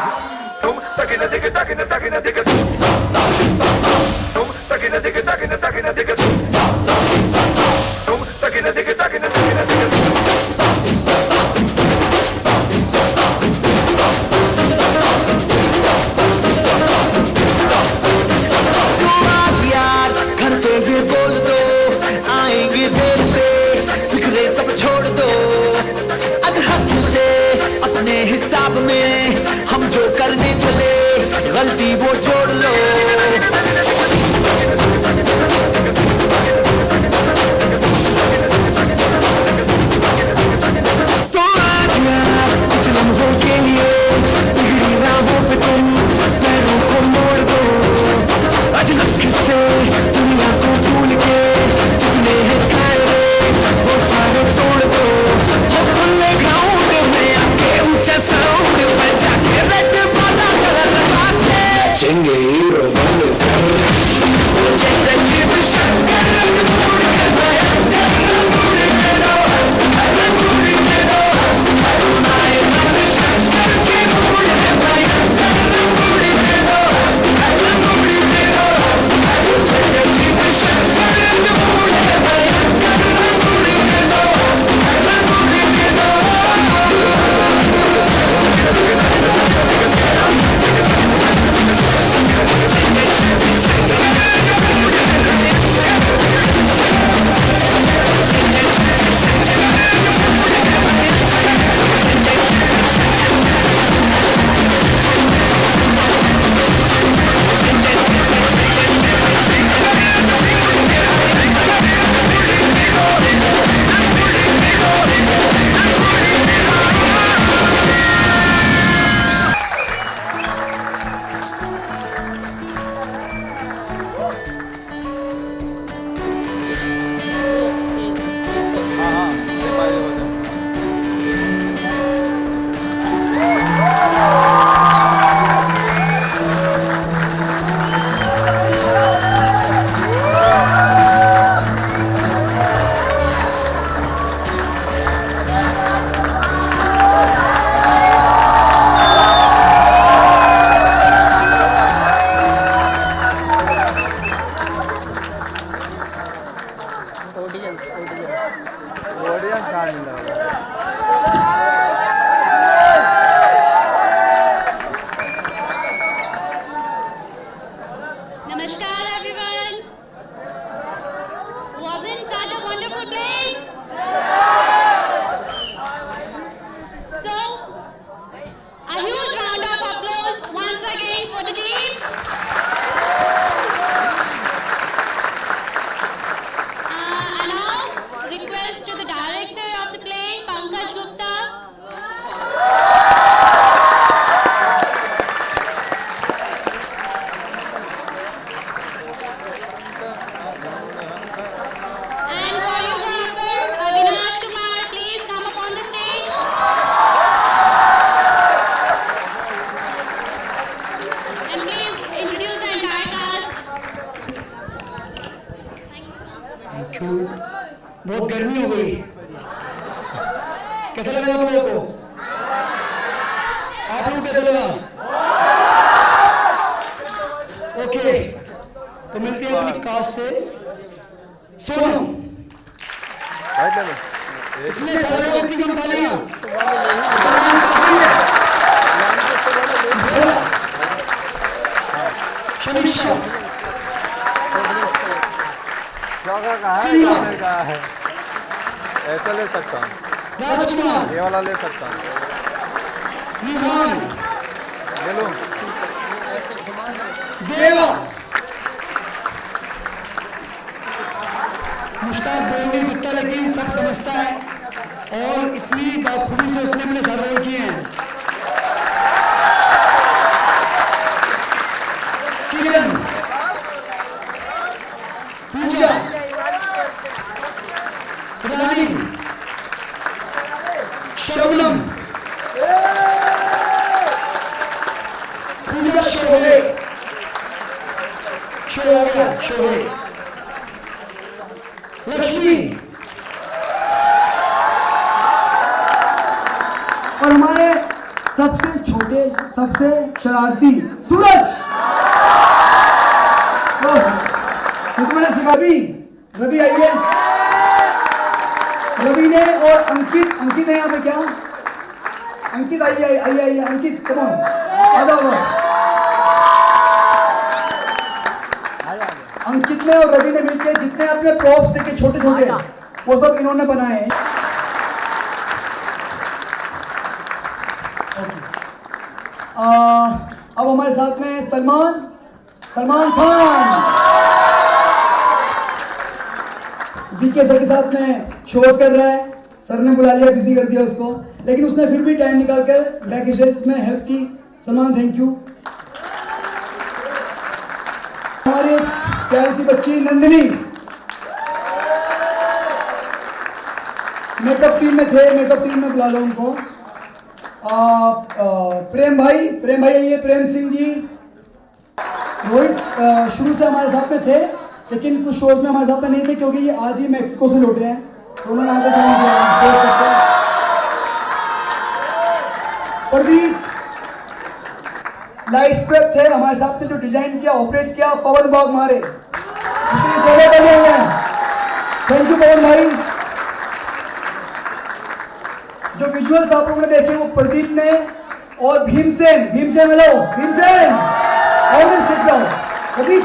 Speaker 6: हिसाब में हम जो करने चले गलती वो छोड़ लो। तो आज यार कुछ लम्हों के लिए बिगड़ी राहों पे तुम पैरों को मोड़ दो। आज लक से दुनिया को भूल के जितने हैं कायरे वो सारे तोड़ दो। हो खुले ग्राउंड में आके ऊंचा साउंड बजा के रेड वाला कलर लगा के चेंगे हीरो बनकर मुझे
Speaker 2: आप लोग कैसा लगा? ओके, तो मिलते हैं अपनी कास्ट से। सोनू, इतने सारे लोग की कम तालियां। शमीशा,
Speaker 14: का है ऐसा ले सकता हूँ,
Speaker 2: राजकुमार,
Speaker 14: ये वाला ले सकता हूँ,
Speaker 2: निहान,
Speaker 14: ले लूँ,
Speaker 2: देवा। मुश्ताक बोल नहीं सकता लेकिन सब समझता है और इतनी बाखूबी से उसने अपने सारे रोल किए हैं। किरण, पूजा, रानी, शबनम, पूजा, शोभे, लक्ष्मी
Speaker 15: और हमारे सबसे छोटे सबसे शरारती सूरज। तो मैंने सिखा भी रवि आइए, रवि ने और अंकित है यहाँ पे क्या? अंकित आइए आइए अंकित, कम ऑन, आ जाओ। अंकित ने और रवि ने मिलकर जितने अपने प्रॉप्स देखे छोटे छोटे वो सब इन्होंने बनाए हैं। अब हमारे साथ में सलमान खान बीके सर के साथ में शोज कर रहा है। सर ने बुला लिया, बिजी कर दिया उसको, लेकिन उसने फिर भी टाइम निकाल कर बैक स्टेज में हेल्प की। Salman, thank you. हमारी प्यारी सी बच्ची नंदिनी मेकअप टीम में थे, मेकअप टीम में बुला लो उनको। प्रेम भाई आइए, प्रेम सिंह जी। रोहित शुरू से हमारे साथ में थे लेकिन कुछ शोज में हमारे साथ में नहीं थे क्योंकि ये आज ही मैक्सिको से लौटे हैं, तो उन्होंने आगे ज्वाइन किया। प्रदीप लाइट्स पे थे हमारे साथ में, जो डिजाइन किया, ऑपरेट किया, पवन बाग मारे। थैंक यू पवन भाई। जो विजुअल्स आप लोगों ने देखे वो प्रदीप ने और भीमसेन। हेलो भीमसेन, आओ ना स्टेज पे आओ। प्रदीप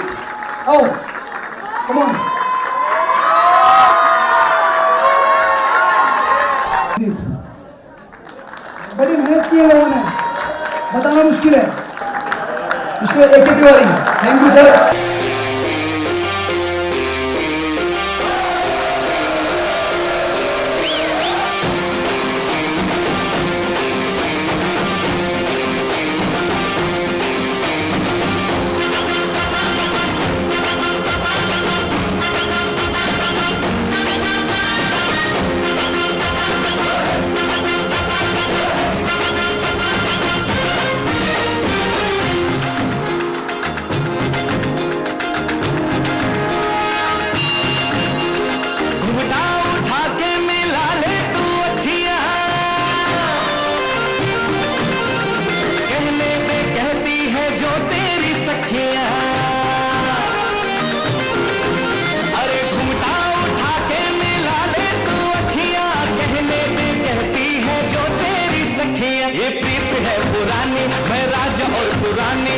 Speaker 15: आओ, कम ऑन। बड़ी मेहनत की है लोगों ने, बताना मुश्किल है। एक तिवारी, थैंक यू सर।
Speaker 6: ये प्रीत है पुरानी, मैं राजा और पुरानी।